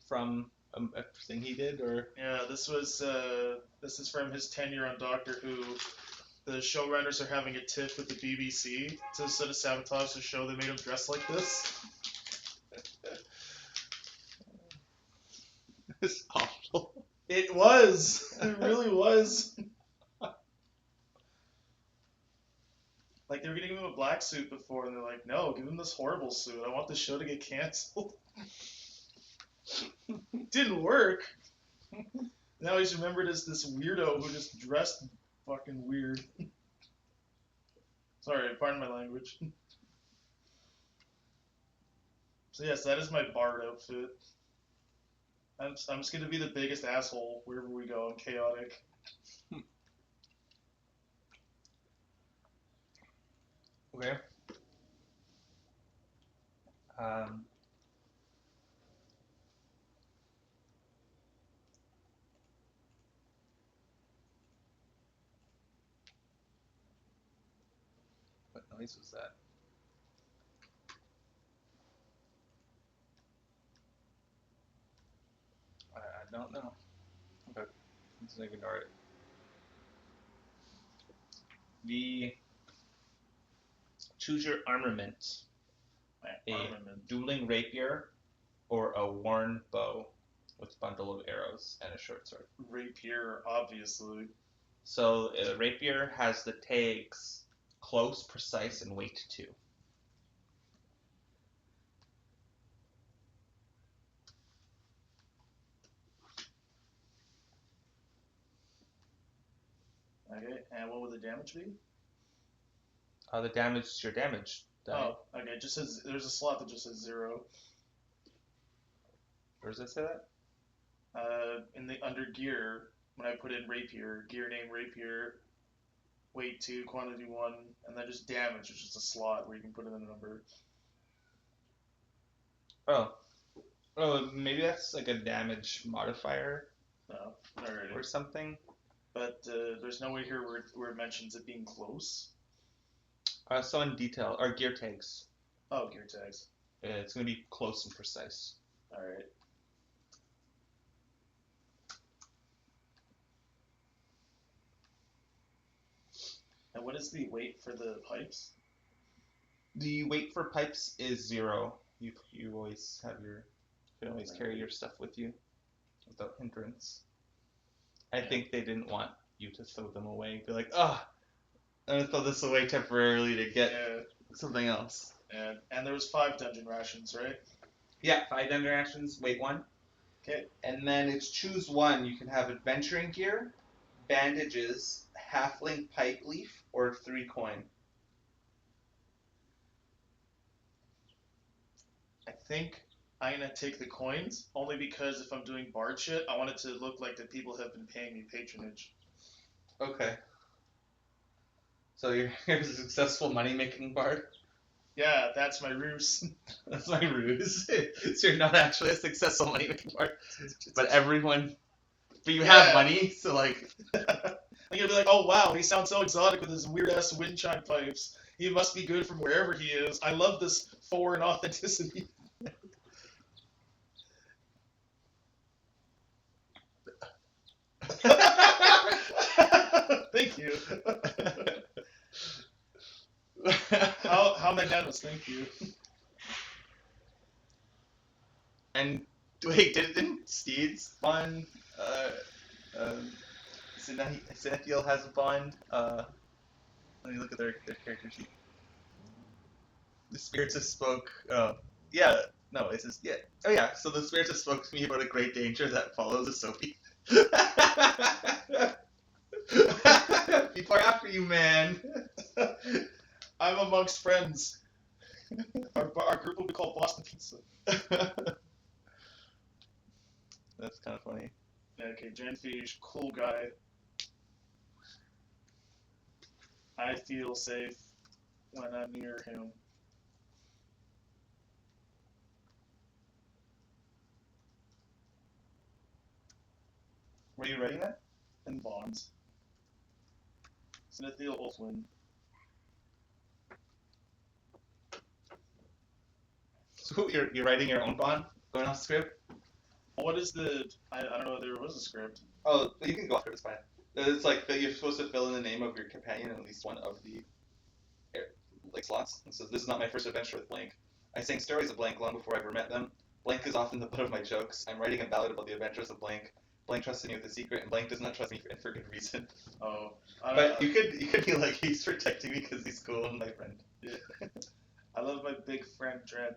from a thing he did, or Yeah. This is from his tenure on Doctor Who. The showrunners are having a tiff with the BBC to sort of sabotage the show. They made him dress like this. it's awful. It was. It really was. Like they were gonna give him a black suit before, and they're like, "No, give him this horrible suit. I want the show to get canceled." Didn't work. Now he's remembered as this weirdo who just dressed fucking weird. Sorry, pardon my language. So yes, that is my Bard outfit. I'm just gonna be the biggest asshole wherever we go. I'm chaotic. Okay. Um, what noise was that? I don't know. Okay, let's ignore it. The choose your armament: My a armament. dueling rapier or a worn bow with a bundle of arrows and a short sword. Rapier, obviously. So a rapier has the tags close, precise, and weight 2. Okay, and what would the damage be? The damage is your damage die. Oh, okay. It just says there's a slot that just says 0. Where does it say that? In the under gear, when I put in rapier, gear name rapier, weight 2, quantity 1, and then just damage, which is a slot where you can put in a number. Oh. Oh, maybe that's like a damage modifier No, alrighty. or something. But there's nowhere here where it mentions it being close. So in detail, our gear tags. Oh, gear tags. It's going to be close and precise. Alright. And what is the weight for the pipes? The weight for pipes is 0. You always have you can always carry your stuff with you without hindrance. I think they didn't want you to throw them away. Be like, I'm gonna throw this away temporarily to get something else. And there was 5 dungeon rations, right? Yeah, 5 dungeon rations, weight 1. Okay. And then it's choose one. You can have adventuring gear, bandages, halfling pipe leaf, or 3 coin. I think I'm gonna take the coins, only because if I'm doing bard shit, I want it to look like that people have been paying me patronage. Okay. So you're a successful money-making bard? Yeah, that's my ruse. That's my ruse. So you're not actually a successful money-making bard, but you have money, so like... I'm gonna be like, oh wow, he sounds so exotic with his weird-ass wind chime pipes. He must be good from wherever he is. I love this foreign authenticity. Thank you. How magnanimous, thank you. And wait, didn't Steed spawn? Zenithiel has a bond. Let me look at their character sheet. The spirits have spoke. Yeah, no, it's just yeah. Oh yeah, so the spirits have spoke to me about a great danger that follows a Sophie. People are after you, man. I'm amongst friends. Our group will be called Boston Pizza. That's kind of funny. Okay, Genfish, cool guy. I feel safe when I'm near him. Were you writing that? And bonds. Zenithiel Ulfwin. So you're writing your own bond, going off script? What is the... I don't know if there was a script. Oh, you can go off script, it's fine. It's like you're supposed to fill in the name of your companion in at least one of the slots. And so this is not my first adventure with Blank. I sang stories of Blank long before I ever met them. Blank is often the butt of my jokes. I'm writing a ballad about the adventures of Blank. Blank trusted me with a secret, and Blank does not trust me for good reason. Oh. But you could be like, he's protecting me because he's cool and my friend. Yeah. I love my big friend Dren.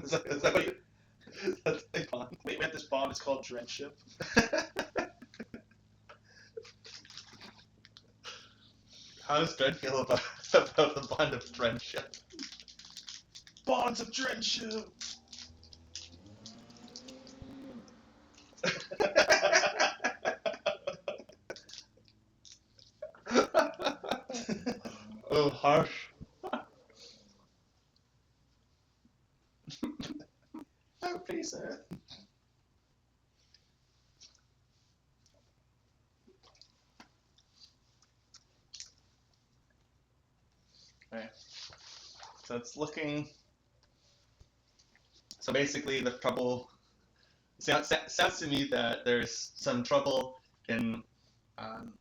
Is that what you... That's my bond. Wait, we have this bond, it's called Drenship. How does Dren feel about the bond of friendship? Bonds of Drenship! Oh, harsh. I'm pretty sad. Okay. So it's looking... So basically the trouble... Sounds to me that there's some trouble in...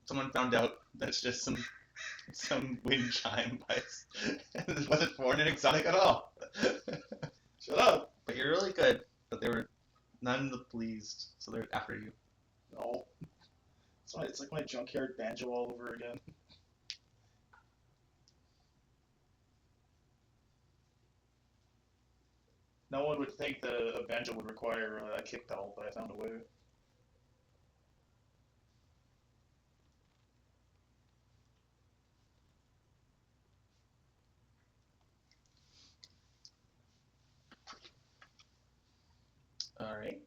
someone found out that it's just some wind chime pipes. And it wasn't foreign and exotic at all. Shut up! But you're really good. But they were none the pleased, so they're after you. No. It's like my junkyard banjo all over again. No one would think that a banjo would require a kick pedal, but I found a way. Alright.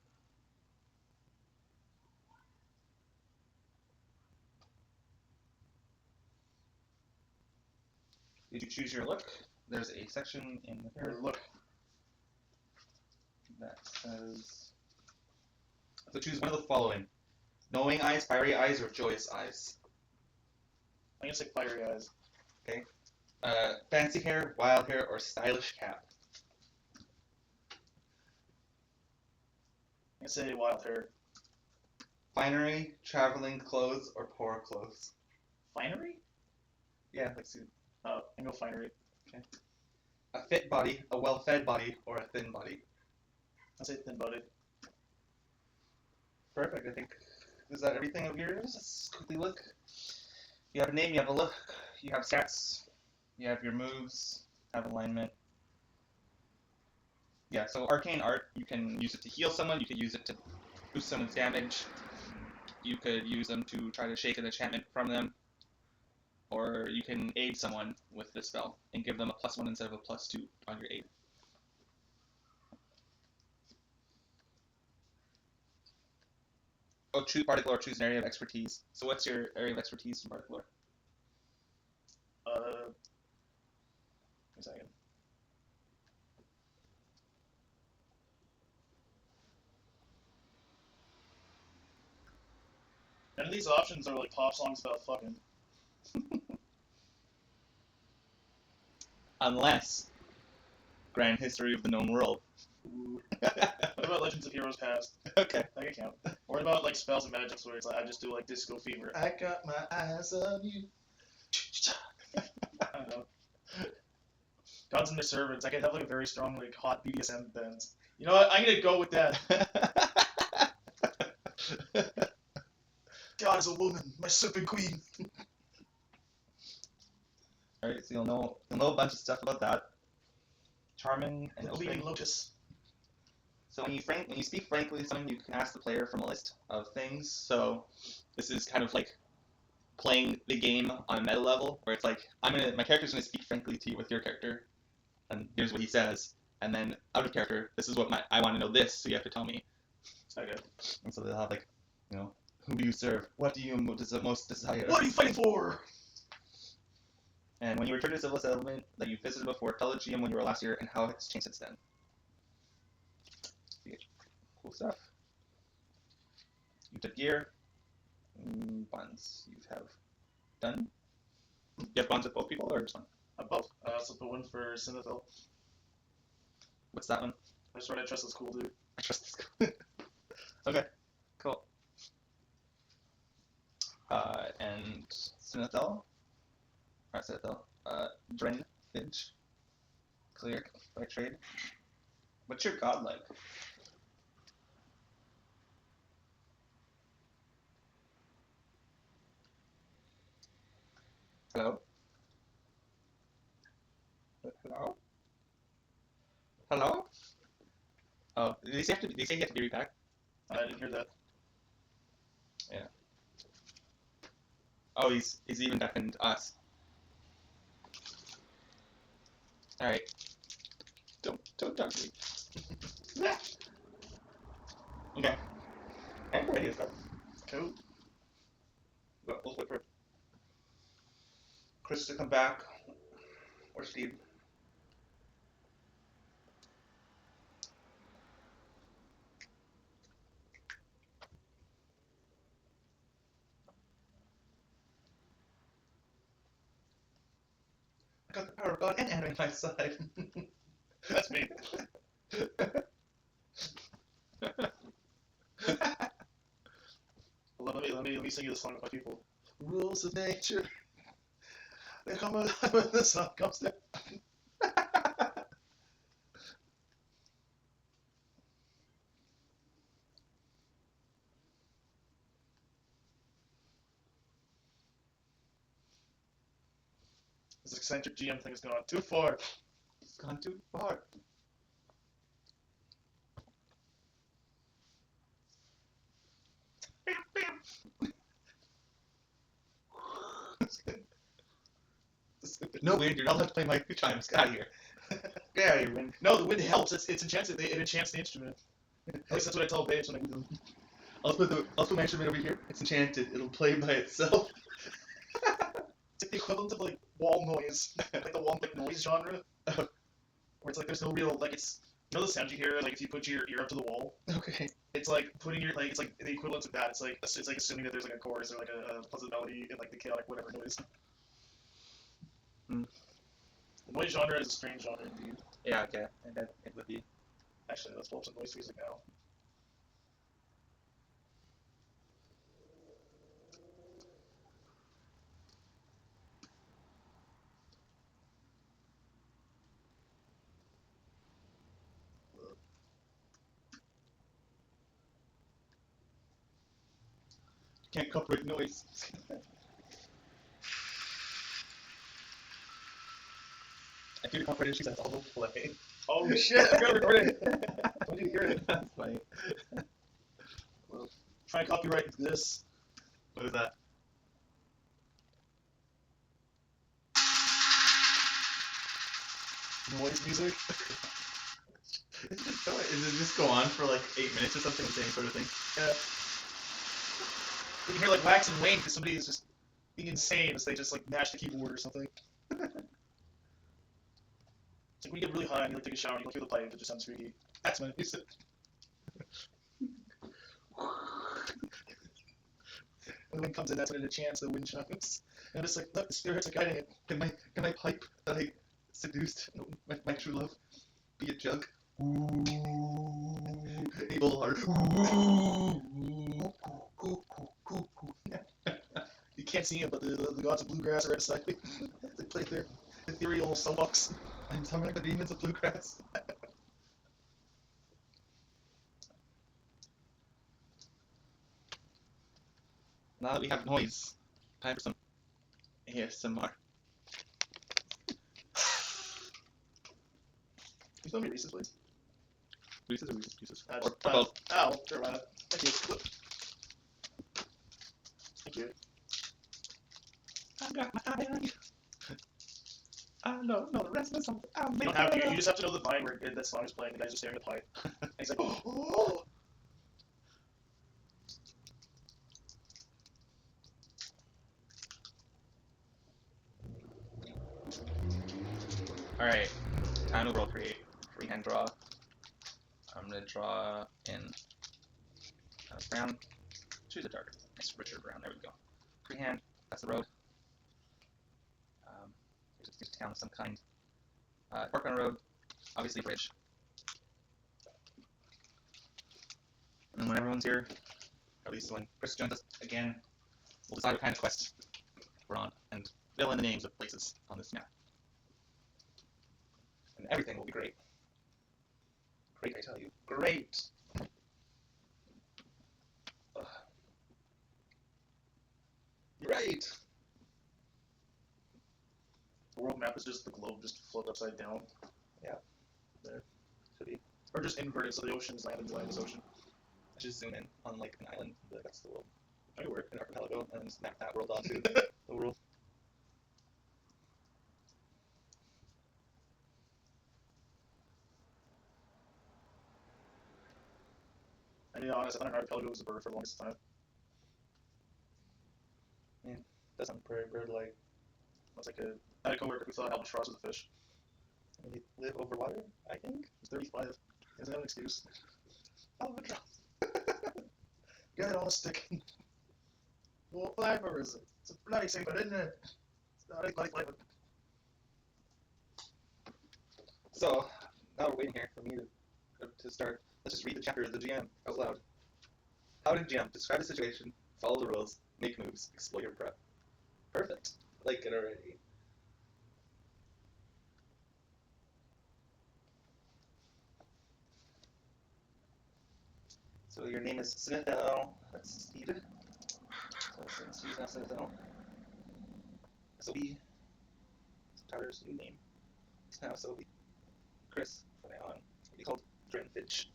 Did you choose your look? There's a section in Here, here look. that says. So choose one of the following: knowing eyes, fiery eyes, or joyous eyes. I'm gonna say fiery eyes. Okay. Fancy hair, wild hair, or stylish cap. I'm gonna say wild hair. Finery, traveling clothes, or poor clothes. Finery? Yeah, like suit. Oh, I go finery. Okay. A fit body, a well-fed body, or a thin body. I'll say thin body. Perfect. I think is that everything of yours? Let's quickly look. You have a name, you have a look, you have stats, you have your moves, have alignment. Yeah, so arcane art, you can use it to heal someone, you could use it to boost someone's damage, you could use them to try to shake an enchantment from them, or you can aid someone with this spell and give them a +1 instead of a +2 on your aid. Oh, choose particle or choose an area of expertise. So what's your area of expertise in particle? Wait a second. None of these options are like pop songs about fucking. Unless Grand History of the Known World. Ooh. What about Legends of Heroes Past? Okay. That can count. What about like spells and magics where it's like I just do like Disco Fever. I got my eyes on you. I don't know. Gods and their servants. I could have like a very strong like hot BDSM bands. You know what? I'm gonna go with that. God is a woman, my serpent queen. Alright, so you'll know a bunch of stuff about that. Charming and The Bleeding open. Lotus. So when you speak frankly to someone, you can ask the player from a list of things. So this is kind of like playing the game on a meta level, where it's like my character's gonna speak frankly to you with your character, and here's what he says, and then out of character, this is what I want to know this, so you have to tell me. Okay. And so they'll have like, who do you serve? What do you most desire? What are you fighting for? And when you return to a civil settlement that you visited before, tell the GM when you were last here and how it's changed since then. Cool stuff. You did gear. Bonds. You have done. You have bonds with both people or just one? Both. I also put one for Sinethil. What's that one? I just wrote I trust this cool dude. I trust this guy. Okay, cool. And Sinethel. Alright, Sinethel. Dren, Finch. Cleric by trade. What's your god like? Hello? Hello? Hello? Oh, did they say you have to be back? I didn't hear that. Yeah. Oh, he's even deafened us. Alright. Don't talk to me. Okay. I'm ready to start. Cool. We'll wait for Chris to come back. Or Steve. I got the power of God and anime on my side. That's me. Let me sing you the song of my people. Rules of nature. They come alive when the sun comes down. This eccentric GM thing has gone too far. It's gone too far. No, Wind, you're not allowed to play my 2 times. Get out of here. Get out of here, Wind. No, the wind helps. It's enchanted. It enchants the instrument. At least that's what I tell Babes when I do them. I'll put my instrument over here. It's enchanted. It'll play by itself. It's like the equivalent of like wall noise, like the wall like noise genre, where it's like there's no real like it's you know the sound you hear like if you put your ear up to the wall. Okay. It's like putting your like it's like the equivalent of that. It's like assuming that there's like a chorus or like a pleasant melody in like the chaotic whatever noise. Hmm. The noise genre is a strange genre indeed. Yeah, okay. I bet it would be. Actually, let's pull up some noise music now. Can't copyright noise. I do copyright issues, that's all play. Oh shit! I got recording. I want you to hear it. That's funny. Well, try and copyright this. What is that? Noise music. Is it just go on for like 8 minutes or something, the same sort of thing? Yeah. You can hear like wax and wane because somebody is just being insane as they just like mash the keyboard or something. It's like when you get really high and you like take a shower and you go through the pipe, it just sounds freaky. That's my music. When the wind comes in, that's when it chants the wind chimes. And it's like, look, the spirits are guiding it. Can my pipe that I seduced my true love be a jug? Ooh, Abel heart. You can't see him, but the gods of bluegrass are right beside me. They play their ethereal soapbox. I'm summoning the demons of bluegrass. Now that we have noise, time for some ASMR. You tell me Reese's, please. Reese's or Reese's Pieces? Or both. Ow, sure, why not? Thank you. Thank you. I got my eye on you. I don't know the rest of the song. You don't have to. You just have to know the vine where that song is playing. The guy's just staring at the pipe. And he's like, oh. Alright, time to roll create. Freehand draw. I'm gonna draw in brown. Choose a darker, nice richer brown. There we go. Freehand, that's the road. There's a town of some kind. Park on a road, obviously a bridge. And then when everyone's here, or at least when Chris joins us again, we'll decide what kind of quest we're on and fill in the names of places on this map. And everything will be great. Great, I tell you. Great! You're right! The world map is just the globe just flipped upside down. Yeah. There. Should be. Or just inverted so the ocean is land and the land is ocean. I should zoom in on like an island, but that's the world. Anywhere. An archipelago, and then snap that world onto the world. I mean, honestly, I thought an archipelago was a bird for the longest time. Man, doesn't bird-like. It's like I had a coworker who thought albatross was a fish. They live over water, I think. He's 35. He doesn't have an excuse. Albatross. Get it on a stick. Well, flavor is it? It's a bloody safer, isn't it? It's not like flavor. So, now we're waiting here for me to start. Let's just read the chapter of the GM out loud. How did GM describe the situation, follow the rules, make moves, exploit your prep? Perfect. Like it already. So your name is Smithel. That's Steve. So Steve's now Smithel. SOB. Tyler's new name. It's now SOB. Chris, from now on, will be called Drenfitch.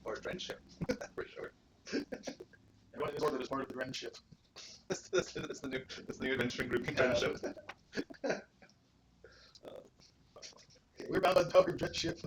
Or Drenship, for sure. Everyone is ordered as part of the Ren ship. That's the new adventuring group in Drenship. We're bound by the power of Ren ship.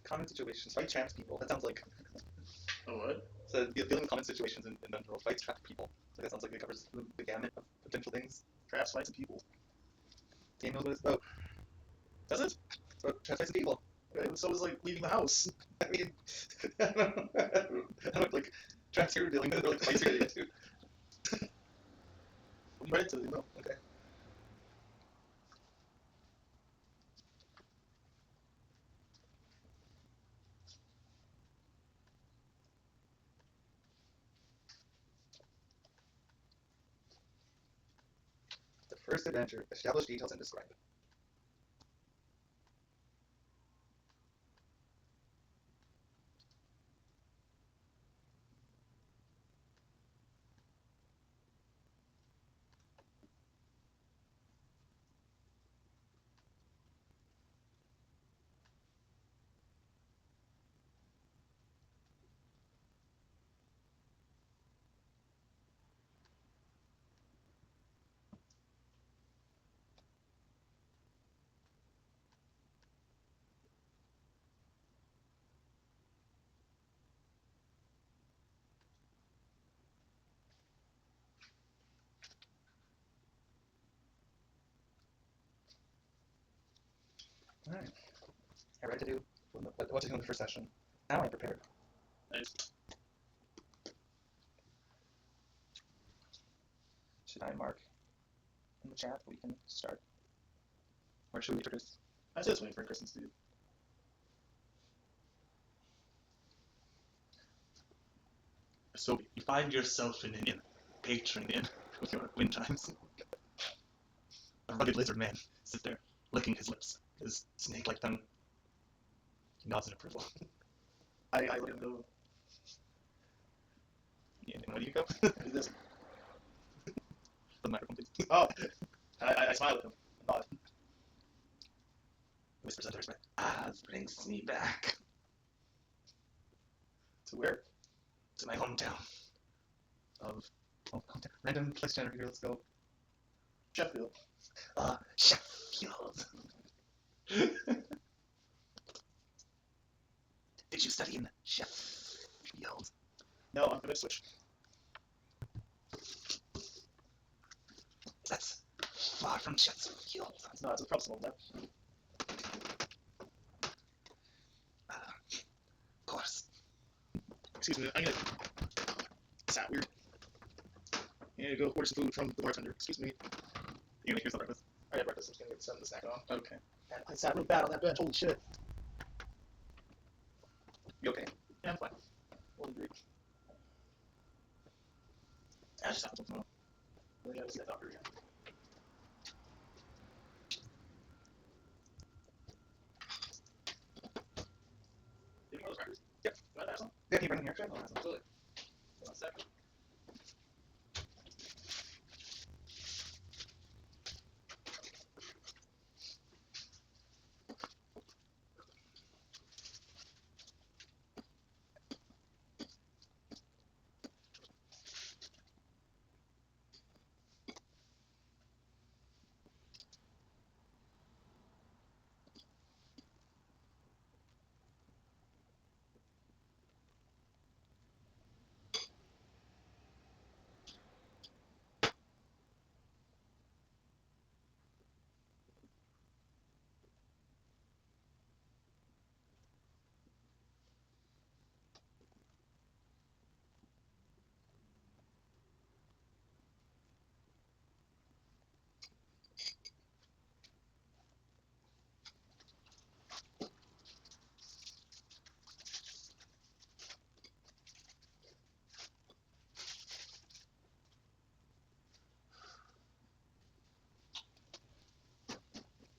common situations. Fight trans people. That sounds like. Oh, what? So dealing with common situations in Dungeon World. Fights trans people. Like that sounds like it covers the gamut of potential things. Traps, fights, and people. Game knows what it's about. Does it? It's about trans fights and people. Right, so it's like leaving the house. I mean, I don't know, like trans you're dealing with, or like fights you're dealing with. Right into it, no. Okay. The first adventure. Establish details and describe it. Alright. I ready to do what to do in the first session. Now I'm prepared. Nice. Should I mark in the chat we can start? Or should we introduce? I say let's wait for Christmas to do. So you find yourself in an inn, patron inn, with your wind chimes. A rugged lizard man sits there, licking his lips, his snake-like tongue. He nods in approval. I let him go. And where do you go? I do this. The microphone, please. Oh, I smile at him. Nod. Whispers under his breath. Ah, brings me back To where? to my hometown of random place generator. Let's go. Sheffield. Sheffield. Did you study in Sheffield? No, I'm gonna switch. That's far from Sheffield. It's not. It's a proximal map. Of course. Excuse me. I'm gonna. Sat weird. I'm gonna go order some food from the bartender. Excuse me. You make yourself breakfast? I had breakfast. I'm just gonna get some of the snack on. Okay. And I sat real bad on that bench. Holy shit. You okay? Yeah, I'm fine. We'll agree. I just have something wrong. Yeah, let's get that over again. Do you want those crackers? Yep. Do I have some? Yeah, can you bring them here? Sure. Absolutely. 1 second.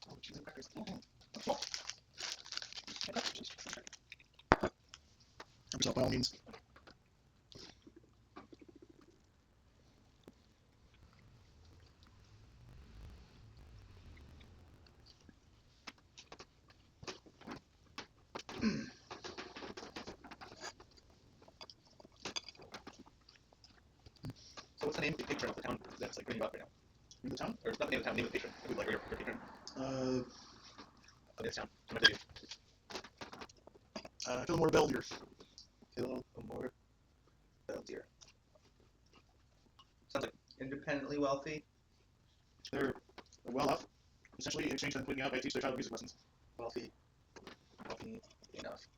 Oh, cheese and crackers. Help yourself by all means. So what's the name of the patron of the town that's like bringing you up right now? In the town? Or not the name of the town, name of the patron. Who's like your patron Uh, of this town? What did you? Kill more bell deer. Kill a more bell deer. Sounds like independently wealthy. They're well off. Essentially, in exchange for them putting out, I teach their child music lessons. Wealthy enough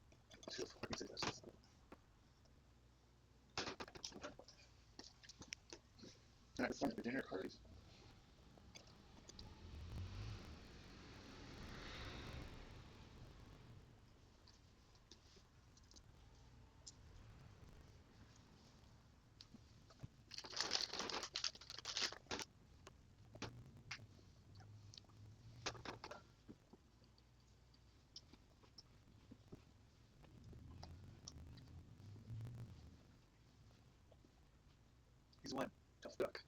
to afford music lessons. And I perform at the dinner parties. He's one tough duck.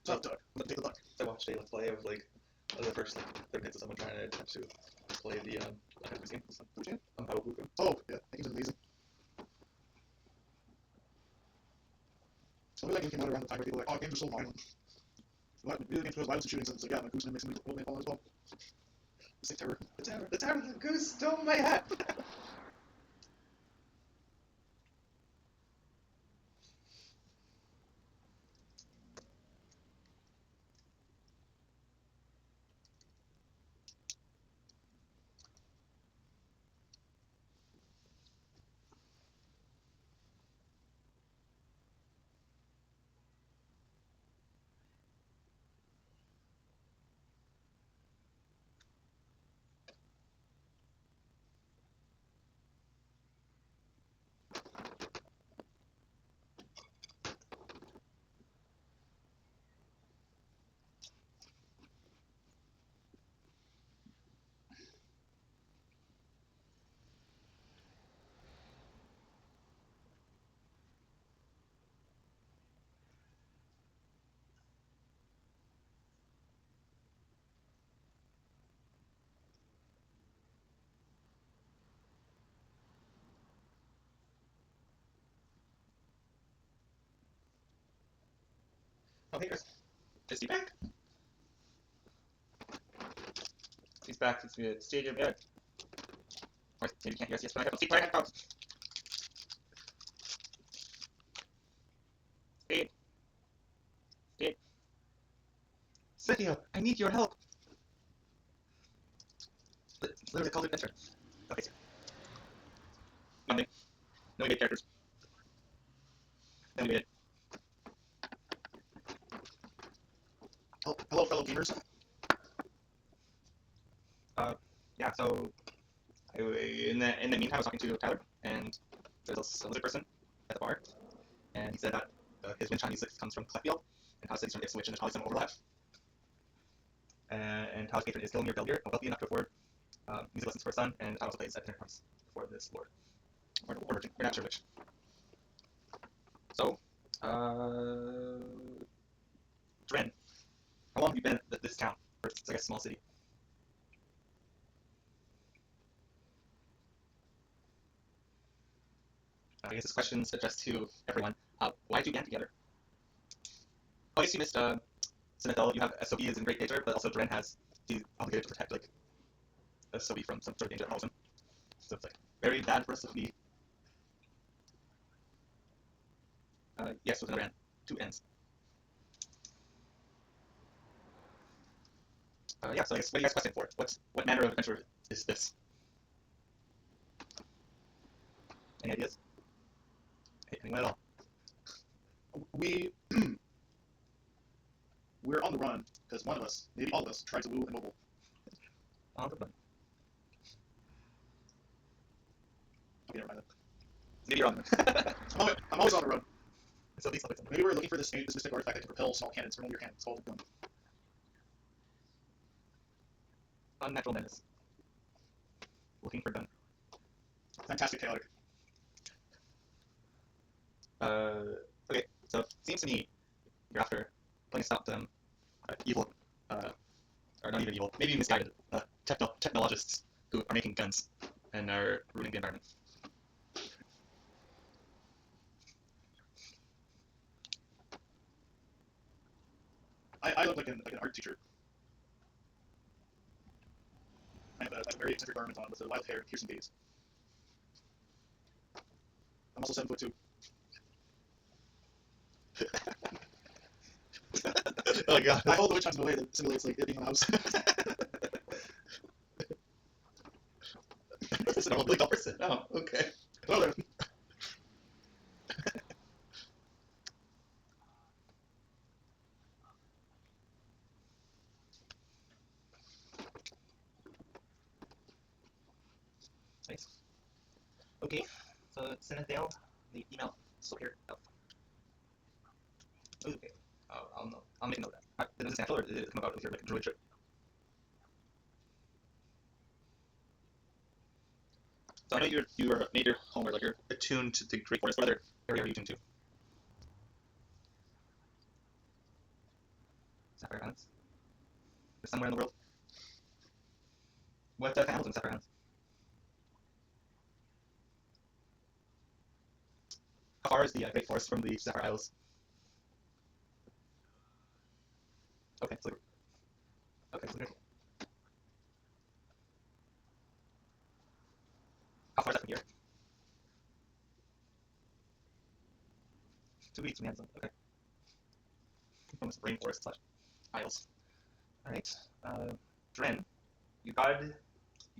Tough duck. Let's take the duck. I watched a let's play of like the first like 30 minutes of someone trying to attempt to play the game. Which game? Battle Blue. Oh, yeah. That game's amazing. So that game came out around the time where people were like, oh, games are so violent. Video games cause violence and shootings, and it's like, yeah, my goose and it makes me old man fall as well. It's like terror. The terror of the goose stole my hat! Oh, hey, Chris. Is he back? He's back. It's the stadium. Yeah. Or maybe you can't hear us. Yes, but I have a seat right now. Steve. Steve. Sergio, I need your help. It's literally called adventure. Okay, sir. Nothing. No, we made characters. No, we made it. Oh, hello, fellow gamers. Yeah, so in the meantime, I was talking to Tyler, and there's another person at the bar, and he said that his wind chime music comes from Cleffield, and Tyler said he's from Ipswich, and there's probably some overlap. And Tyler's patron is Gilmere Belvier, wealthy enough to afford music lessons for his son, and Tyler also plays at dinner parties for this lord. Or merchant, we're not sure which. So, Dren, how long have you been at this town? Or it's like a small city. I guess this question is addressed to everyone. Why do you band together? Oh, I guess you missed Sinethel. You have SOB is in great danger, but also Dren has the obligated to protect like SOB from some sort of danger that follows him. So it's like very bad for us if we. Yes, with another N. 2 N's. Yeah, so I guess what are you guys questioning for? What manner of adventure is this? Any ideas? Anyone at all? We're on the run because one of us, maybe all of us, tried to woo immobile. On the run. Okay, never mind that. Maybe you're on the run. I'm always on the run. So these something. Maybe we're looking for this mystic artifact that can propel small cannons from your hand. It's called gun. Unnatural menace. Looking for gun. Fantastic chaotic. Okay, so it seems to me you're after playing to stop them evil, or not even evil, maybe misguided technologists who are making guns and are ruining the environment. I look like an art teacher. I have a very eccentric garment on with a wild hair and piercing gaze. I'm also 7'2". Oh my god. I hold the witch chimes in a way that simulates like it being in a house. Is this a normal legal person? Oh, okay. Well then. Nice. Okay, so Senadale, the email still here. Oh. Ooh, okay. Oh, I'll make a note of that. Did this natural or did it come about with your like druid trip? So I know you were made your home or like you're attuned to the Great Forest. What other area are you attuned to? Sapphire Islands? Or somewhere in the world? What animals in Sapphire Islands? How far is the Great Forest from the Sapphire Isles? Okay, so okay. How far is that from here? 2 weeks from the Amazon. Okay. Almost rainforest slash isles. Alright. Dren, you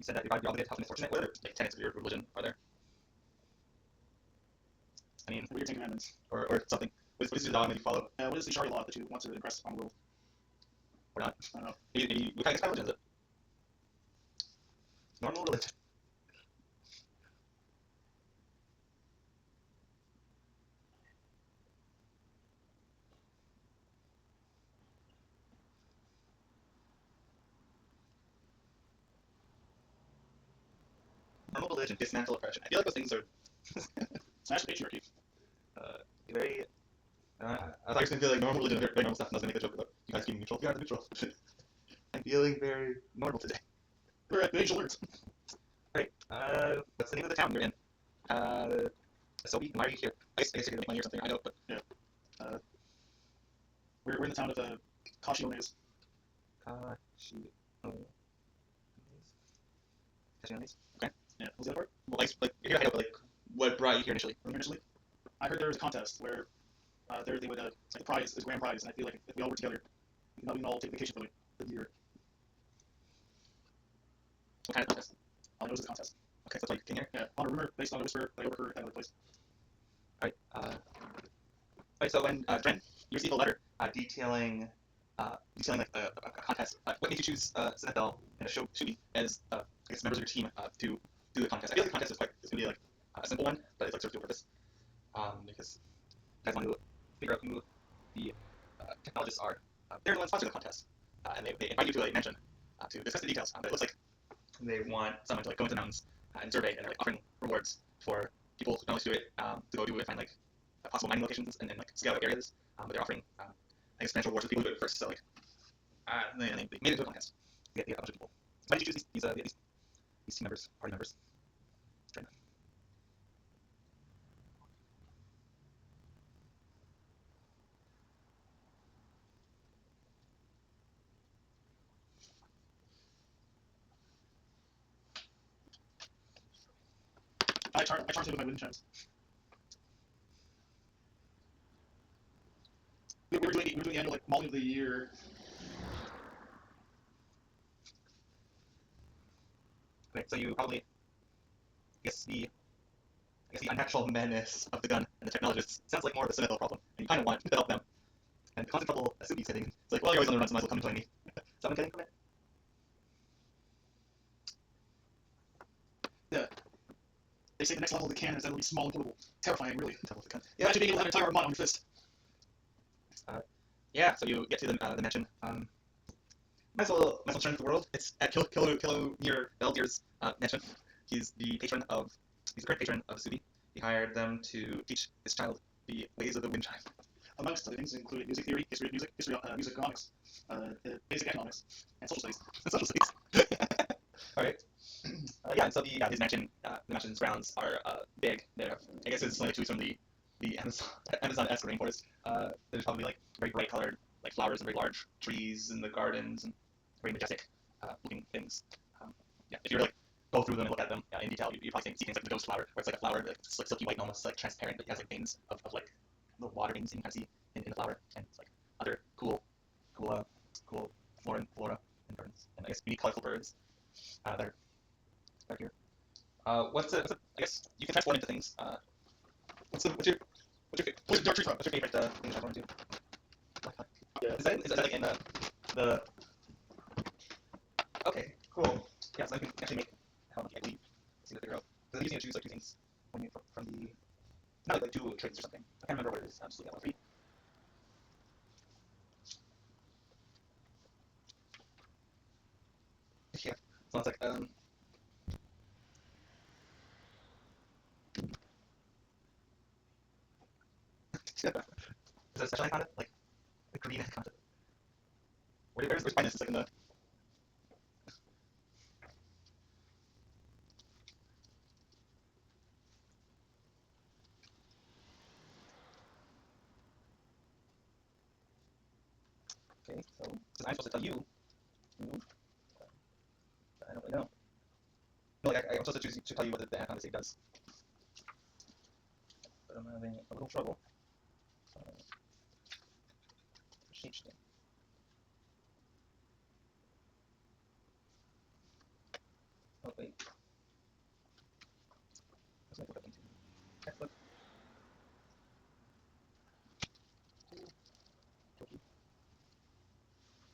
said that you God, you're obligated to help the misfortunate. What other like, tenets of your religion are there? I mean, What are your 10 commandments? or something. What is the dogma that you follow? What is the Sharia law that you want to impress on the world? Or not? I don't know. Maybe what kind of religion is it? Normal religion. Normal religion, dismantle oppression. I feel like those things are Smash the patriarchy. very. I thought you were going to feel like normal religion, very normal stuff, and I was going to make a joke about you guys being neutral. You are the neutral. I'm feeling very normal today. We're at Big Alerts. Right. What's the name of the town you're in? So why are you here? I guess you're here to make money or something. I know, but yeah. We're in the town of Kashiones. Kashiones. Okay. Yeah. What was the other part? Well, like you're here, I know, but like, what brought you here initially? I heard there was a contest where they would it's like the prize is grand prize, and I feel like if we all work together, we can all take vacation for like a year. What kind of contest? All I know is it's a contest. Okay, so that's why you came here. Yeah. On a rumor based on a whisper that I overheard at another place. Alright, so when Dren, you received a letter detailing like a contest. What made you choose Senethel and Shubi as I guess members of your team to do the contest? I feel like the contest is going to be like a simple one, but it's like serves dual purpose because you guys want to figure out who the technologists are. They're the ones sponsoring the contest, and they invite you to a mansion to discuss the details. But it looks like they want someone to like go into the mountains and survey, and they're like offering rewards for people who not only do it to go do it and find like possible mining locations and scale out areas. But they're offering I guess financial rewards for people who do it first. So like they made it into a contest to get a bunch of people. So why did you choose these team members, party members? I charged him with my wind chimes. We were doing the annual like Molly of the Year. Okay, so you probably guess the unnatural menace of the gun and the technologists sounds like more of a Sentinel problem, and you kind of want to help them. And constant trouble Asubi's hitting. It's like, well, you're always on the run, so might as well come and join me. Someone getting from it? Yeah. They say the next level of the cannon is that it'll be small and portable. Terrifying, really. Yeah. Imagine being able to have an entire armada on your fist. Yeah, so you get to the mansion. Might as well shine the world. It's at Kilomir Eldir's mansion. He's the current patron of Asubi. He hired them to teach his child the ways of the wind chime. Amongst other things included music theory, history of music, history of music economics, basic economics, and social studies. All right. Yeah, and so his mansion, the mansion's grounds are big. They're, I guess it's only 2 weeks from the Amazon-esque rainforest. There's probably like very bright colored like flowers and very large trees in the gardens and very majestic looking things. if you were to like go through them and look at them in detail, you probably see things like the ghost flower, where it's like a flower that's like silky white and almost like transparent, but it has like veins of like the water veins that you kind of see in the flower, and it's like other cool flora and gardens, and I guess unique colorful birds that are here. I guess you can transform into things. What's your favorite thing to transform into? Yeah. Is that like in the okay, cool. Yeah, so I can actually make how much I believe. See the figure out. Because I'm using to choose like two things when you from the not like two traits or something. I can't remember what it is. I'm just looking at one for you. Yeah. So it's like is that a special content? Like the green content. Where's brightness? It's like in the okay, so because I'm supposed to tell you, I don't really know. No, like I'm supposed to choose to tell you what the anaconda state does. But I'm having a little trouble. Change thing. Oh wait. Let's make it up into textbook.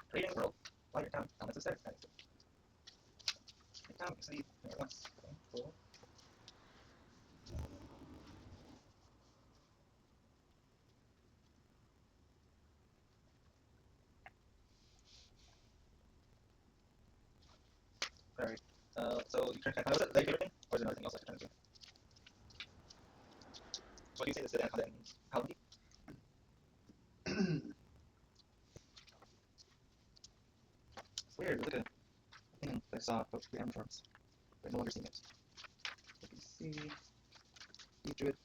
Creating a world. While you're down, elements of static. Down, city, there once. Okay, cool. Alright. So you turn was that your favorite thing? Or is there another thing else I could turn into? So what do you say this is the anaconda means? How deep? It's weird, look at a thing that I saw about the animal forms. But I'm no longer seeing it. Let me see. Deep druid.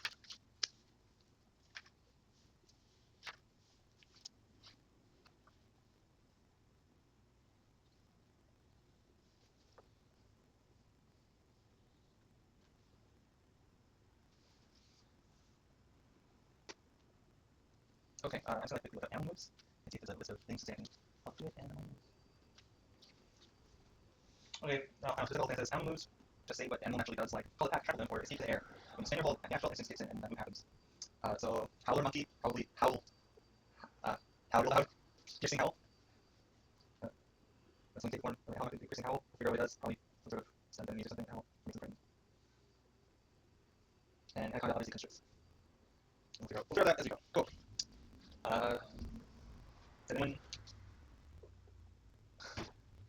Okay, I'm just gonna quickly look up animal moves and see if there's a list of things to say I can help with animal moves. Okay, now physical thing says animal moves. Just say what animal naturally does, like call it pack, travel them, or escape to the air. When you spin your hold, a natural instinct kicks in and that move happens. So howler monkey, probably howl. Howl real loud. Piercing howl. That's when you take one. Howl, piercing howl. Figure out what it does. Probably some sort of send enemies or something. Howl. Makes them frightened. And anaconda obviously constricts. We'll figure out that as we go. Cool. Does anyone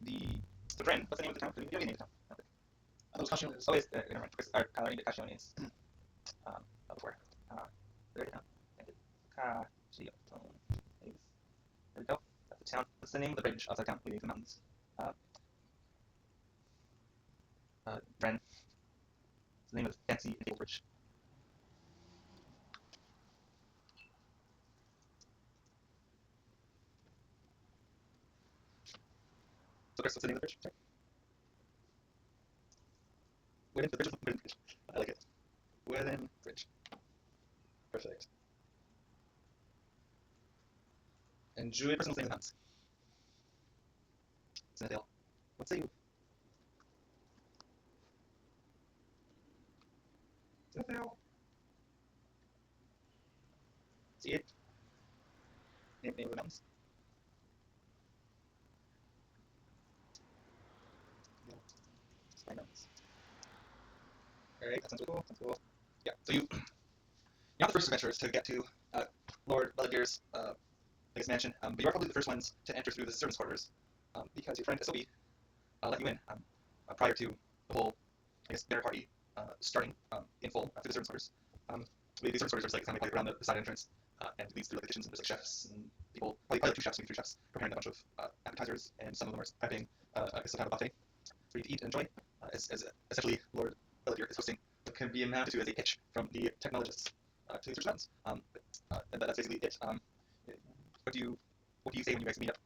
the friend? What's the name of the town? You don't name the town. Those Cashiones. Oh, it's never mind. I need the Cashiones. Before. There we go. Cashiones. There we go. That's the town. What's the name of the bridge outside town leading to the mountains? Ren. It's the name of the fancy and cable bridge. So, Chris, what's the name of the bridge? Sorry. Within the bridge. Within the bridge. I like it. Within bridge. Perfect. And Julie, personal name of the mountains. Citadel. What say you? Citadel. See it? Name of the mountains. Yeah. Spy mountains. Alright, that sounds really cool. Sounds cool. Yeah, so you're not the first adventurers to get to Lord Belladir's mansion, but you are probably the first ones to enter through the servants' quarters, because your friend Asobi let you in prior to the whole, I guess, dinner party starting in full through the servants' quarters. The servants' quarters are just like kind of like around the side entrance, and it leads through like the kitchens, and there's like chefs and people, probably like two chefs, maybe three chefs, preparing a bunch of appetizers, and some of them are prepping some kind of buffet for you to eat and enjoy. As essentially Lord Belladir is hosting what can be imagined to as a pitch from the technologists to the servants. And that's basically it. What do you say when you guys meet up?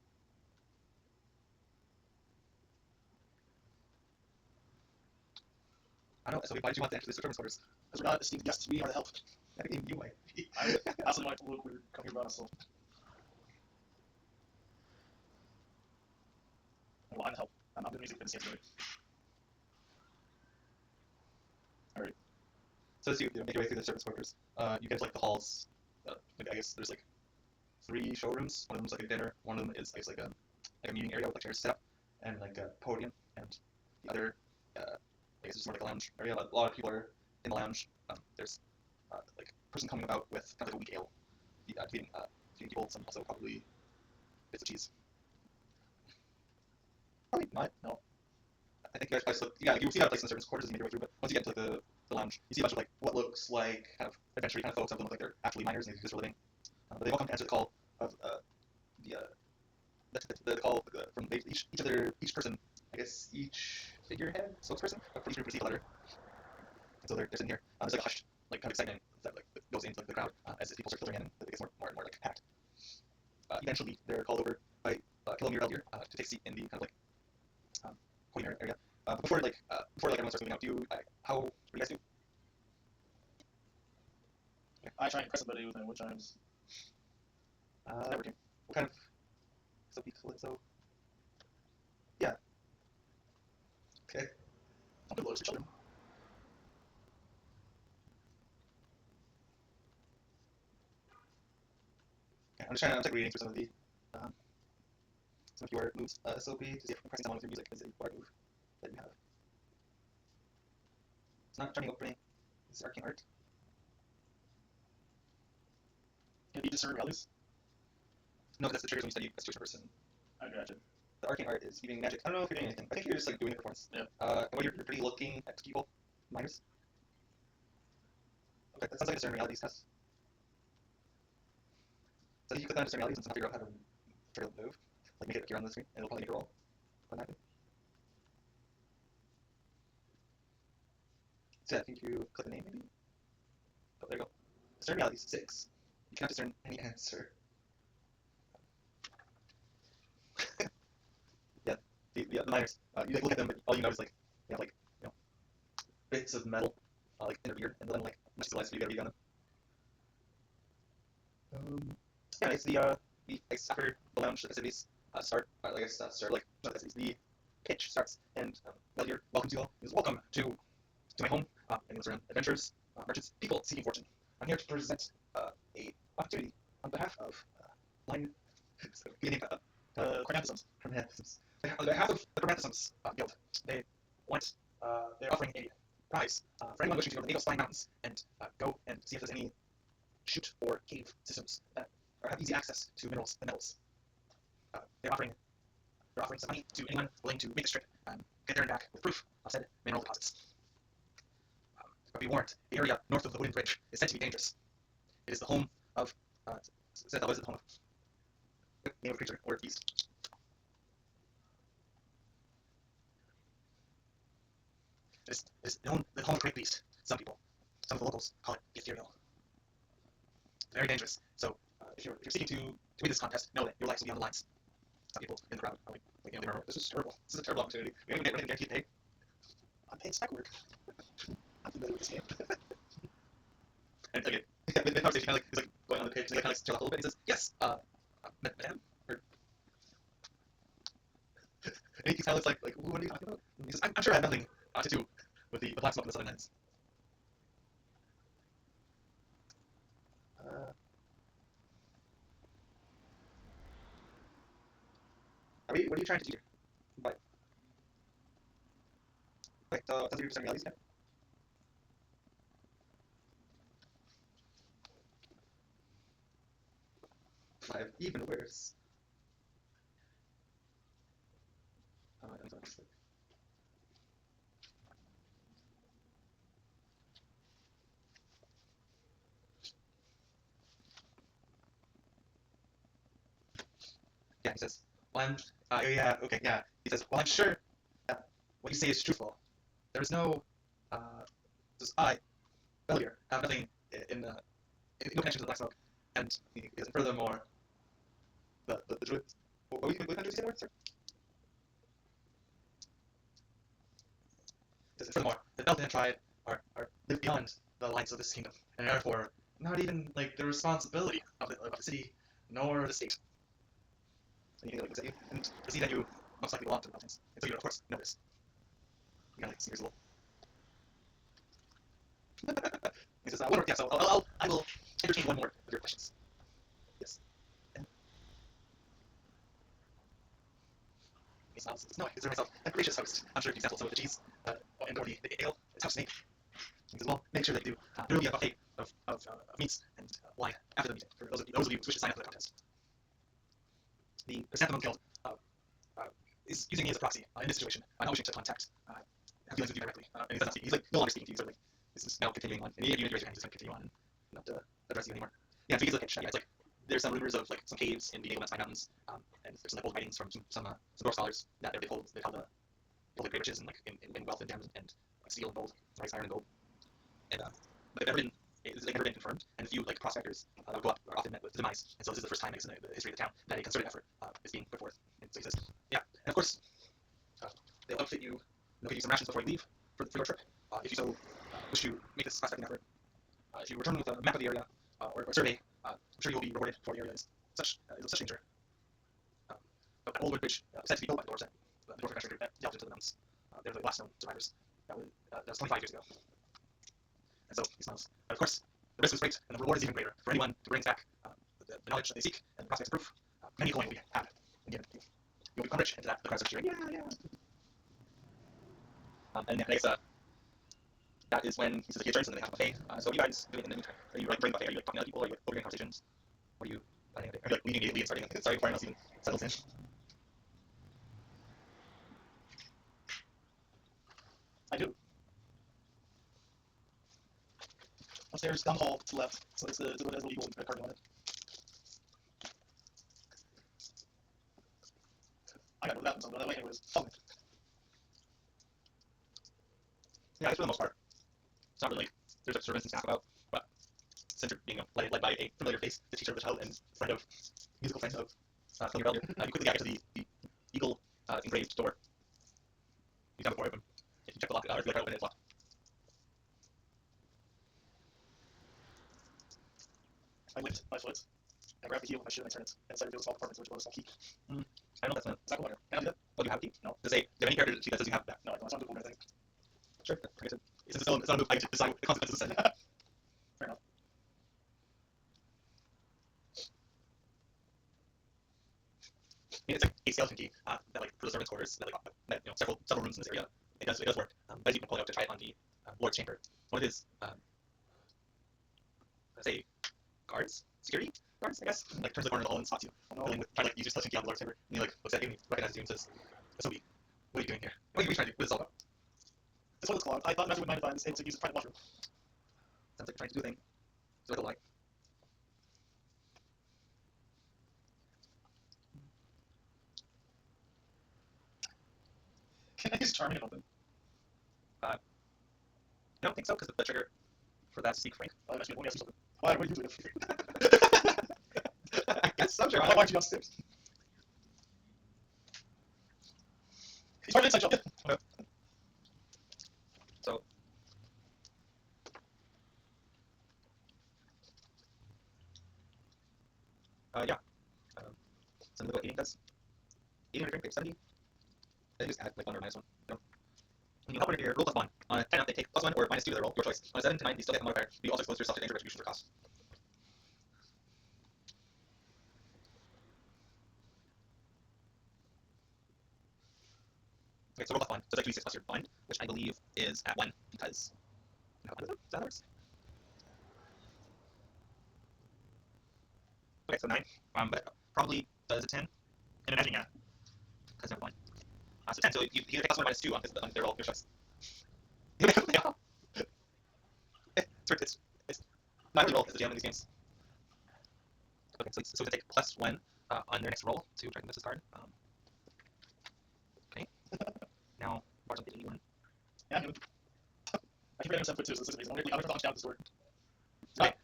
I don't know. So why did you want to enter the service quarters? Because we're not esteemed guests, we are the help. I think you might. I also might look weird coming about us. So. Well, I'm the help. I'm not doing music for the same story. Alright. So as you make your way through the service quarters, you get to like the halls. I guess there's like 3 showrooms. One of them's like a dinner. One of them is I guess like a meeting area with like chairs set up and like a podium. And the other, I guess it's more like a lounge area. A lot of people are in the lounge. There's like a person coming about with kind of like a weak ale, feeding people some also probably bits of cheese. Probably not. No. I think you guys probably yeah, you see how it's in the service quarters as you make your way through, but once you get into the lounge, you see a bunch of like what looks like kind of adventure kind of folks. Some of them look like they're actually miners and they do this for a living. But they've all come to answer the call of the call from each person. I guess each figurehead, spokesperson, for each group receive a letter. And so they're sitting here. There's like a hushed, like kind of excitement that like goes into like, the crowd as people start filtering in and it gets more and more like packed. Eventually, they're called over by Kilomir Belgier to take a seat in the kind of like podium area. Before everyone starts moving out, what do you guys do? I try and impress somebody with my wood chimes. Networking. What kind of so yeah. Okay. I'm good looks for children. Okay, I'm like reading through some of your moves, SOP, to see if impressing someone with your music is a required move that you have. It's not turning opening. This is arcane art. Can you discern realities? No, that's the triggers when you study a situation person. I gotcha. The arcane art is giving magic. I don't know if you're doing anything. I think you're just like doing the performance. Yeah. And when you're pretty looking at people, minors. Okay, that sounds like a discern realities test. So you click on discern realities and somehow figure out how to trigger the move. Like make it appear on the screen, and it'll probably make a roll. So I think you click the name maybe. Oh, there you go. Discern realities 6. You cannot discern any answer. The miners. You like look at them, but all you know is like they have like bits of metal like in their beard, and then like much the lights so you gotta read on them. Yeah, it's after the lounge activities start. Start the pitch starts, and Belgier welcomes you all. He says, "Welcome to my home. And he looks around. Adventurers, merchants, people seeking fortune. I'm here to present a opportunity on behalf of blind Chronanthisms. On behalf of the Chronanthisms Guild, they're offering a prize for anyone wishing to go to the Nago Spine Mountains and go and see if there's any chute or cave systems that have easy access to the metals. They're offering some money to anyone willing to make this trip and get there and back with proof of said mineral deposits. But be warned, the area north of the Wooden Bridge is said to be dangerous. It is the home of the home of name of creature or beast. It is the home of a great beast. Some of the locals call it the ethereal. It's very dangerous. So if you're seeking to win this contest, know that your lives will be on the lines. Some people in the crowd are like they remember, this is terrible. This is a terrible opportunity. We don't even guarantee pay. I'm paying spec work. I'm familiar with this game. And again, the conversation kind of like is like going on the pitch, and he kind of like stirs up a little bit. And he says, "Yes, madam." And he kind of looks like, what are you talking about? And he says, "I'm sure I have nothing to do with the black smoke in the southern lands." What are you trying to do here? But wait, so does your discern realities now? Even worse. Yeah, he says, well, yeah, okay, yeah. He says, well, I'm sure that what you say is truthful. There is no, says, I, Bellier, have nothing no connection to the Black Smoke. And he says, furthermore, the druids, what country did you say the word, sir? Because furthermore, the Beltane tribe are live beyond the lines of this kingdom, and therefore not even like the responsibility of the city nor the state. Anything that looks at you and to see that you most likely belong to the Beltanes. And so you, of course, know this. You kind of like see your He says, one more, yeah, so I will entertain one more of your questions. Yes. And he smiles. No, I consider myself a gracious host. I'm sure if you sample some of the cheese and or the ale, it's house made. He says, well, make sure that you do. There will be a buffet of meats and wine after the meeting for those of you who wish to sign up for the contest. The Chrysanthemum Guild is using me as a proxy in this situation. I'm not wishing to contact have feelings with you directly. And he does not speak. He's like no longer speaking to you, certainly. This is now continuing on. And even if you raise your hand, he's going to continue on and not address you anymore. Yeah, so he's like, yeah, it's like there's some rumors of like some caves in the Engelman's High Mountains, and there's some like old writings from some dwarf scholars that they hold the great riches and like in wealth and gems and steel and gold, rice, iron and gold. And but it's never been confirmed, and a few like prospectors that would go up are often met with demise. And so this is the first time in the history of the town that a concerted effort is being put forth. And so he says, yeah, and of course they'll outfit you, they'll give you some rations before you leave for your trip. If you so wish to make this prospecting effort, if you return with a map of the area or a survey, I'm sure you will be rewarded for the area is of such danger. But that old wood bridge said to be built by the dwarves that the dwarf adventure that delved into the mountains. They're the last known survivors. That was 25 years ago. And so he smiles. But of course, the risk is great, and the reward is even greater for anyone who brings back the knowledge that they seek and the prospects of proof. Many coin will be had and given to you. You'll become rich, and to that the crowds are cheering. Yeah. And I guess that is when he says he adjourns, and then they have a buffet. So what are you guys doing in the meantime? Are you like during the buffet? Are you like talking to other people? Are you like overhearing conversations? What are you planning on doing? Are you like leaving immediately and starting before anyone else even settles in? I do. Upstairs, down the hall to the left. So it's the road that has the legal cardinal on it. I gotta go to that one, so I'm going that way anyways. Oh. Yeah, for the most part. It's not really like there's like servants and staff about, but since you're being led by a familiar face, the teacher of the child and musical friend of familiar elder, you quickly get to the eagle engraved door. You have it for open. If you check the lock, if you try to open it, it's locked. I lift my foot, I grab the heel of my shoe and I turn it, and inside reveals a small compartment which was a small key. I don't know if that's meant. It's not cool. Can I do that? Oh, do you have a key? No. Does it say, do you have any character that says you have that? No, I don't. It's not cool, I think. Sure. Like I said, it's not a move. I get to decide what the consequences of Fair enough. I mean, it's like a skeleton key that like for the servants' quarters that like several rooms in this area. It does work. But as you can pull it out to try it on the Lord's chamber, one of his let's say security guards, I guess, like turns the corner of the hall and spots you. Try to like use your skeleton key on the Lord's chamber, and he like looks at you and he recognizes you and says, "Asobi, what are you doing here? What are you trying to do? What is this all about?" This toilet's clogged. I thought Master would mind if I was able to use a private washroom. Sounds like you're trying to do a thing. It's like a lie. Can I use charming and open? I don't think so, because the trigger for that speak frank. Oh, actually, let me ask you something. Why? What are you doing? I guess so, sure. Why aren't you downstairs? He's part of the inside job. Okay. So, yeah. Some of what eating does. Eating or drink, page 70. Then just add like 1 or -1. When you help under here, roll +1. On a 10 out, they take +1 or -2 to their roll, your choice. On a 7 to 9, you still get the modifier, but you also expose yourself to danger, retribution, or cost. Okay, so roll +1. So it's like 2d6 plus your blind, which I believe is at 1 because. No, is that how that works? Okay, so 9. But probably does a 10. And imagine, yeah. Because never mind. So 10, so you take +1 -2 on their roll, your choice. Yeah. It's not really roll as a GM in these games. Okay, so it's going to take +1 on their next roll to try to miss this card. Okay. Now, watch on the new one. Yeah, I'm doing. I keep I'm 7'2", so this is amazing. I'm going to launch down this door. Okay.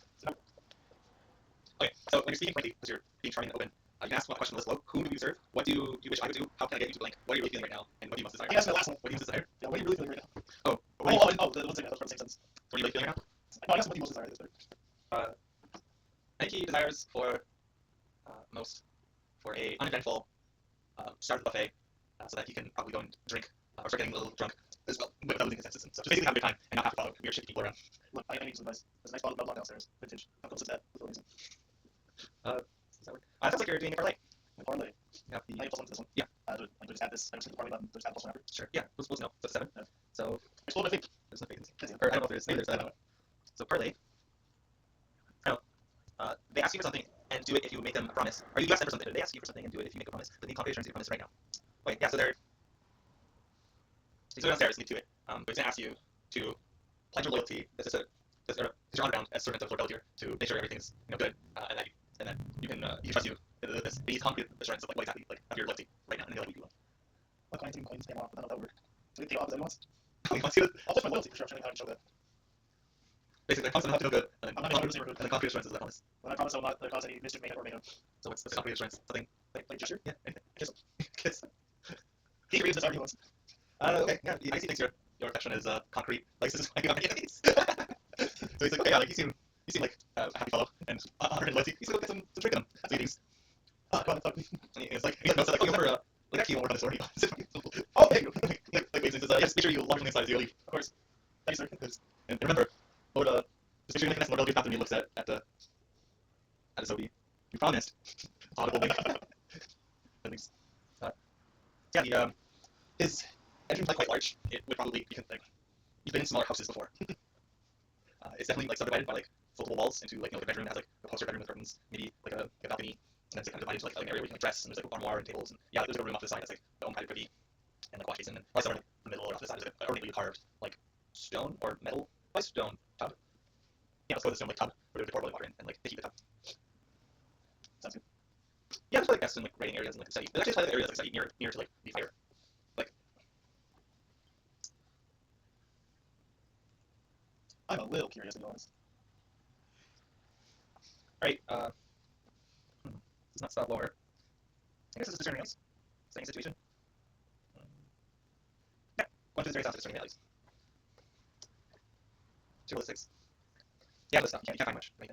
Okay, so when you're speaking frankly, because you're being charming and open, you can ask one question on this low. Who do you serve? What do you wish I would do? How can I get you to blank? What are you really feeling right now? And what do you most desire? I can ask my last one. What do you most desire? Yeah, what are you really feeling right now? Oh, the one second, that was from the same sentence. What are you like feeling right No, I guess what do you most desire is better. now? I think he desires for most for a uneventful start of the buffet, so that he can probably go and drink or start getting a little drunk as well without losing his senses and stuff. Just basically have a good time and not have to follow weird shitty people around. Look, I need some advice. There's a nice bottle of Mel Blanc downstairs, vintage. How close is that with the reason? Does that work? It sounds like you're doing it parlay. My parlay. Yeah, I need plus one to this one. Yeah. Do I just add this? I just hit the parlay button. Just add plus one after. Sure. Yeah. We'll know. So 7. Yeah. So Explode my feet. there's no vacancy. Yes, Or I don't know if there's. Maybe there's. I don't know. So parlay. Oh. They ask you for something and do it if you make them a promise. Or you ask them for something. They ask you for something and do it if you make a promise. But need confirmation to promise right now. Wait. Yeah. So they're. He's going downstairs. Lead to it. But he's gonna ask you to pledge your loyalty. This is because you're on the ground as servant of Lord Belgier to make sure everything's good, and that you can he trusts you. This these concrete assurance of like what exactly like of your loyalty right now, and he'll let you do Look, I think coins came off, but I don't know if that would work. So we take it off as anyone wants. well. I'll put my loyalty for sure. I'm showing how to show that. Basically, the promise doesn't have to feel good, and I'm not going to say we're good. the concrete assurance is that promise. But I promise I will not cause any mischief, mayhem, or mayhem. So what's the concrete assurance? Something Like gesture? yeah, anything. Kiss. Kiss. He agrees this argument. Okay, yeah, I see. Thinks your affection is concrete. Like this is my enemies. So he's like, okay, yeah, like you seem like a happy fellow and honor and loyalty. He's gonna go get some drink in him. That's what he thinks. Go on, fuck me. And it's like he notes like, oh, you want like actually you won't work on this already. Oh, thank you. like waves and says, yes, make sure you lock everything inside as you leave. Of course. Thanks, sir. And remember, Lord, just make sure you make an estimate of after he looks at his OB. You promised. Audible link. Thanks. Yeah, his entrance is quite large. It would probably you can like you've been in smaller houses before. It's definitely like subdivided by like foldable walls into like a bedroom that has like a poster bedroom with curtains, maybe like a balcony, and then it's kind of divided into like an area where you can dress and there's like a armoire and tables and yeah, like, there's like a room off to the side that's like the own private privy and like a wash basin and or somewhere like in the middle or off to the side is like a ornately carved like stone or metal by stone tub. Yeah, let's go with the stone like tub where they pour boiling water in and like they keep the tub. Sounds good. Yeah, there's like guests in like writing areas and like study. There's actually a area that's like near to like the fire. I'm a little curious, to be honest. Alright, does not stop lower. I guess it's discerning values. Same situation. Yeah, one to the very top is discerning values. 0 to 6. Yeah, let's stop. You can't find much. Right?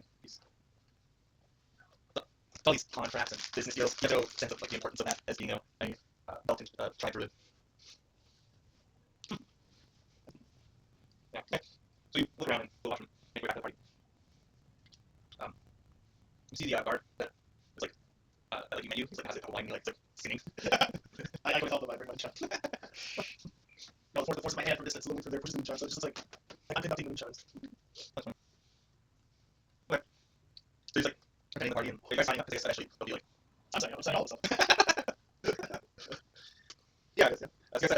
All these contracts and business deals, you have no sense of like the importance of that as being a built-in tried druid. Yeah, okay. So you look around and go off and make your way back to the party. You see the guard that is like like you met you. He's like has a couple line like it's like singing. I can help if I bring my shot. No, the force of my hand from distance, looking for their pushes the moonshine, so it's just like I'm conducting the moonshines. That's fine. Okay. So he's like attending the party and you guys signing up because I guess eventually they'll be like I'm signing all this up. yeah, I guess yeah. I was gonna say